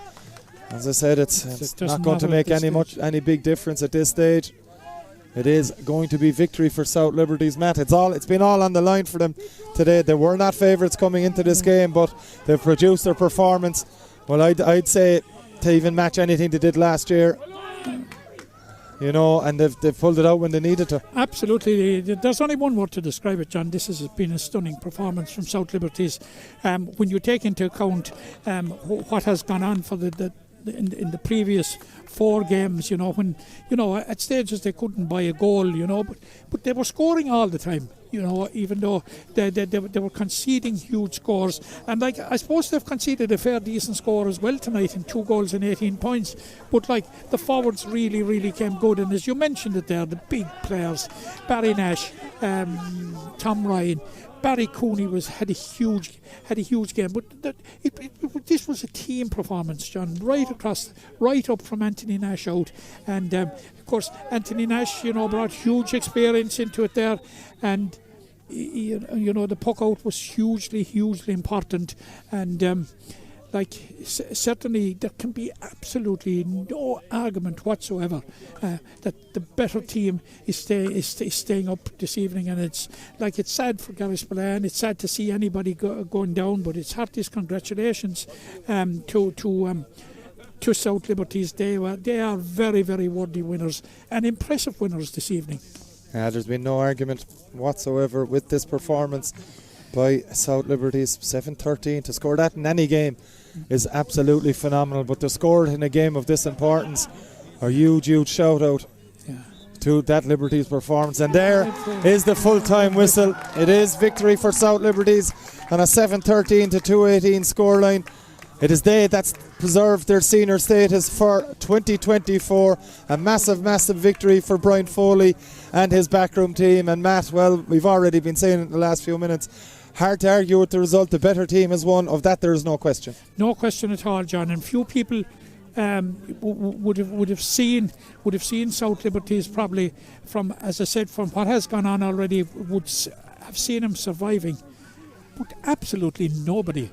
as I said, it's not going to make any big difference at this stage. It is going to be victory for South Liberties, Matt. It's been all on the line for them today. They were not favourites coming into this game, but they've produced their performance. Well, I'd say to even match anything they did last year. And they've pulled it out when they needed to. Absolutely. There's only one word to describe it, John. This has been a stunning performance from South Liberties. When you take into account what has gone on for in the previous 4 games, when at stages they couldn't buy a goal, but they were scoring all the time, even though they were conceding huge scores. And I suppose they've conceded a fair decent score as well tonight in 2 goals and 18 points. But the forwards really came good, and as you mentioned it there, the big players, Barry Nash, Tom Ryan, Barry Cooney had a huge game, but this was a team performance, John, right up from Anthony Nash out, and of course Anthony Nash, brought huge experience into it there, and the puck out was hugely important, and certainly there can be absolutely no argument whatsoever that the better team is staying up this evening, and it's sad for Garryspillane. It's sad to see anybody going down, but it's heartiest congratulations to South Liberties. They are very, very worthy winners and impressive winners this evening. There's been no argument whatsoever with this performance by South Liberties. 7-13 to score that in any game is absolutely phenomenal, but to score it in a game of this importance, a huge shout out to that Liberties performance. And there is the full-time whistle. It is victory for South Liberties on a 7-13 to 2-18 scoreline. It is they that's preserved their senior status for 2024. A massive, massive victory for Brian Foley and his backroom team. And Matt, well, we've already been saying it in the last few minutes. Hard to argue with the result. The better team has won. Of that, there is no question. No question at all, John. And few people would have seen South Liberties probably from, as I said, from what has gone on already, would have seen him surviving. But absolutely nobody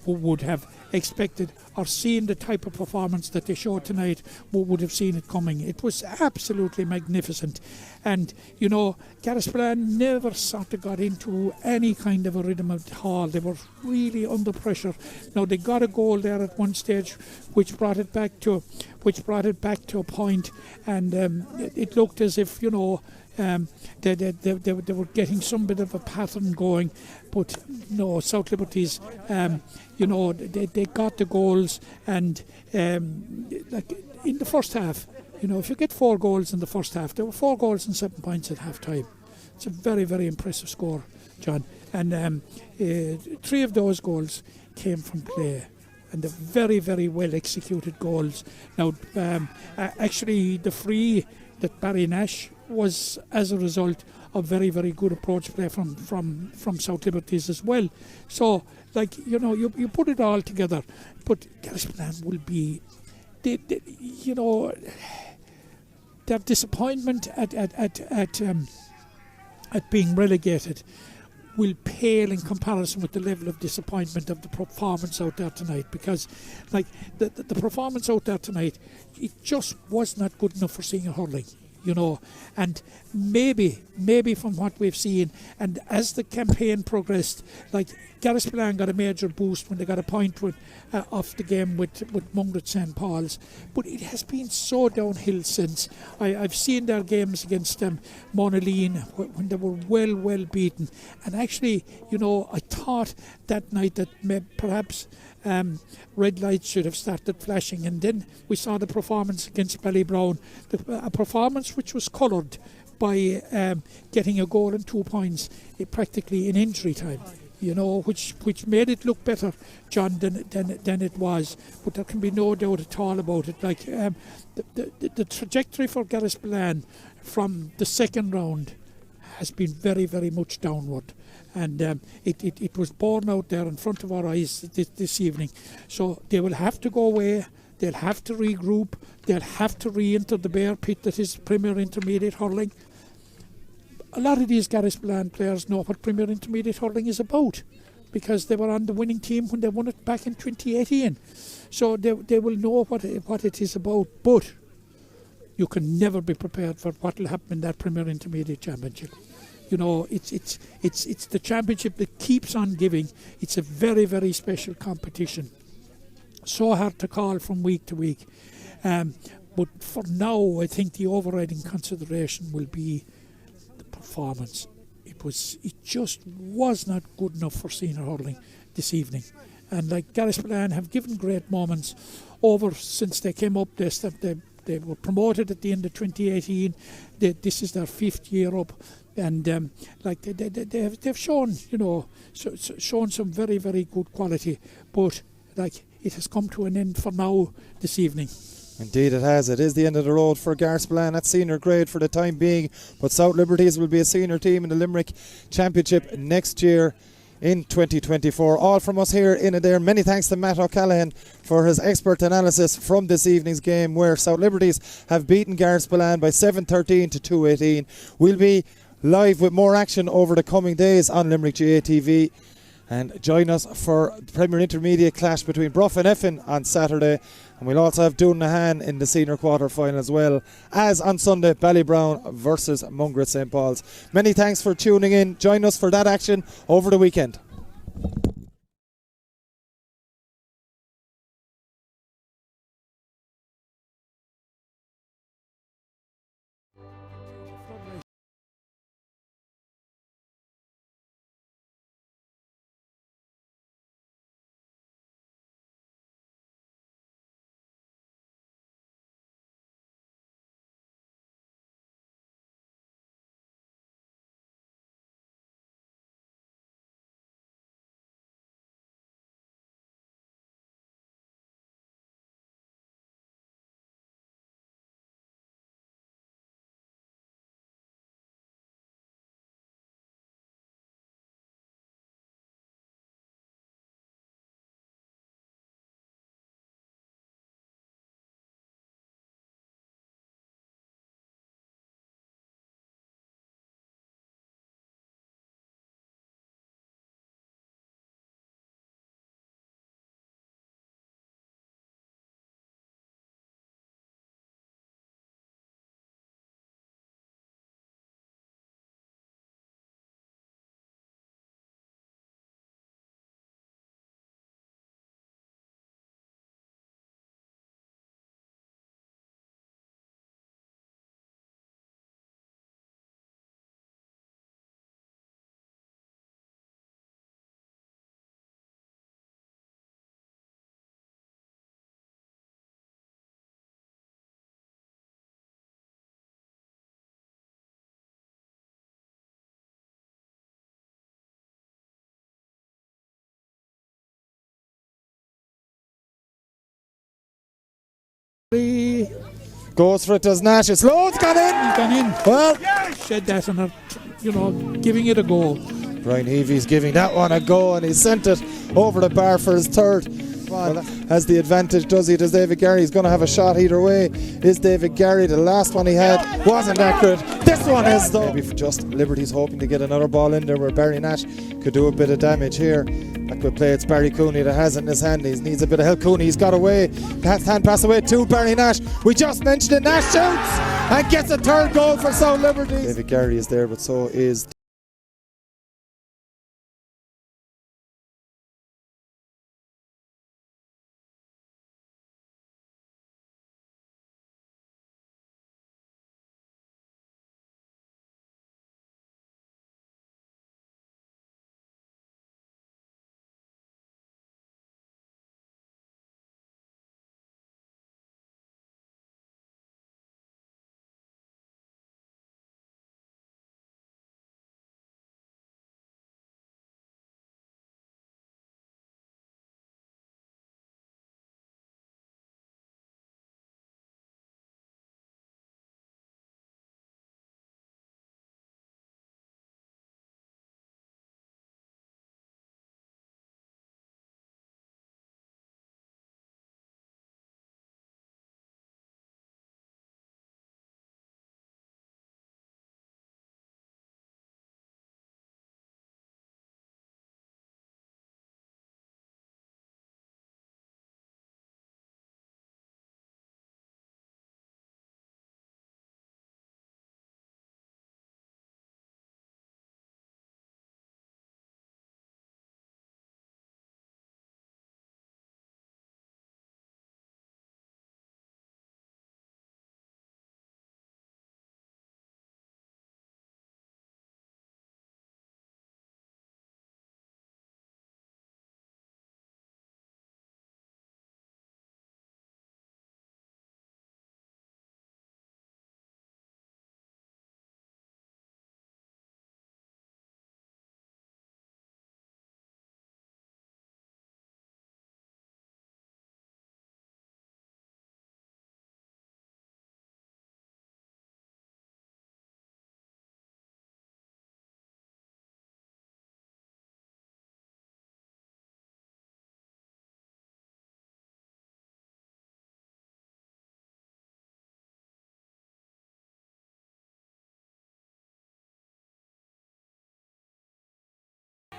who would have expected or seen the type of performance that they showed tonight would have seen it coming. It was absolutely magnificent. And, you know, Garryspillane never sort of got into any kind of a rhythm at all. They were really under pressure. Now, they got a goal there at one stage which brought it back to a point, and it looked as if, you know, they were getting some bit of a pattern going, but no, South Liberties, you know, they got the goals, and like in the first half, you know, if you get 4 goals in the first half, there were 4 goals and 7 points at half time. It's a very, very impressive score, John. And 3 of those goals came from play, and they're very, very well executed goals. Now, actually, the free that Barry Nash was as a result of very, very good approach play from South Liberties as well. So, like, you know, you put it all together, but Garryspillane will be, you know, their disappointment at being relegated will pale in comparison with the level of disappointment of the performance out there tonight, because like the performance out there tonight, it just was not good enough for senior hurling, you know. And maybe from what we've seen, and as the campaign progressed, like Garryspillane got a major boost when they got a point off the game with Mungret St. Paul's, but it has been so downhill since. I've seen their games against Monaleen when they were well beaten, and actually, you know, I thought that night that perhaps red lights should have started flashing, and then we saw the performance against Ballybrown, a performance which was coloured by getting a goal and 2 points practically in injury time, you know, which made it look better, John, than it was. But there can be no doubt at all about it. Like the trajectory for Garryspillane from the second round has been very, very much downward, and it was borne out there in front of our eyes this evening. So they will have to go away. They'll have to regroup. They'll have to re-enter the bear pit that is Premier Intermediate hurling. A lot of these Garryspillane players know what Premier Intermediate hurling is about, because they were on the winning team when they won it back in 2018. So they will know what it is about. But you can never be prepared for what will happen in that Premier Intermediate Championship. You know, it's the championship that keeps on giving. It's a very, very special competition. So hard to call from week to week. But for now, I think the overriding consideration will be the performance. It just was not good enough for senior hurling this evening. And like Garryspillane have given great moments over since they came up. They were promoted at the end of 2018. This is their 5th year up, and like they've shown, you know, shown some very, very good quality. But like it has come to an end for now this evening. Indeed it has. It is the end of the road for Garryspillane at senior grade for the time being, but South Liberties will be a senior team in the Limerick Championship next year in 2024. All from us here in Adair. Many thanks to Matt O'Callaghan for his expert analysis from this evening's game, where South Liberties have beaten Garryspillane by 7-13 to 2-18. We'll be live with more action over the coming days on Limerick GA TV. And join us for the Premier Intermediate clash between Bruff and Effin on Saturday. And we'll also have Doonnahan in the senior quarter final as well, as on Sunday, Ballybrown versus Mungret St. Paul's. Many thanks for tuning in. Join us for that action over the weekend. Goes for it, does Nash. It's low, it's gone in. Gone in. Well, Shed that and giving it a go. Brian Heavy's giving that one a go, and he sent it over the bar for his third. Has the advantage, does he? Does David Garry? He's going to have a shot either way. Is David Garry? The last one he had wasn't accurate. This one is, though. Maybe for just Liberties hoping to get another ball in there where Barry Nash could do a bit of damage here. That good play. It's Barry Cooney that has it in his hand. He needs a bit of help. Cooney, he's got away. Hand pass away to Barry Nash. We just mentioned it. Nash shoots and gets a third goal for South Liberties. David Garry is there, but so is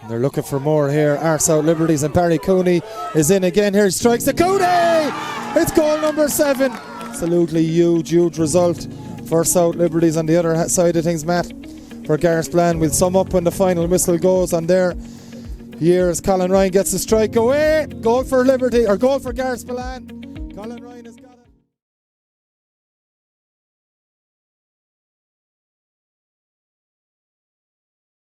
they're looking for more here. Our South Liberties, and Barry Cooney is in again here. He strikes the Cooney! It's goal number 7. Absolutely huge result for South Liberties. On the other side of things, Matt, for Garryspillane, we'll sum up when the final whistle goes on there. Here as Colin Ryan gets the strike away. Goal for Liberty, or goal for Garryspillane. Colin Ryan is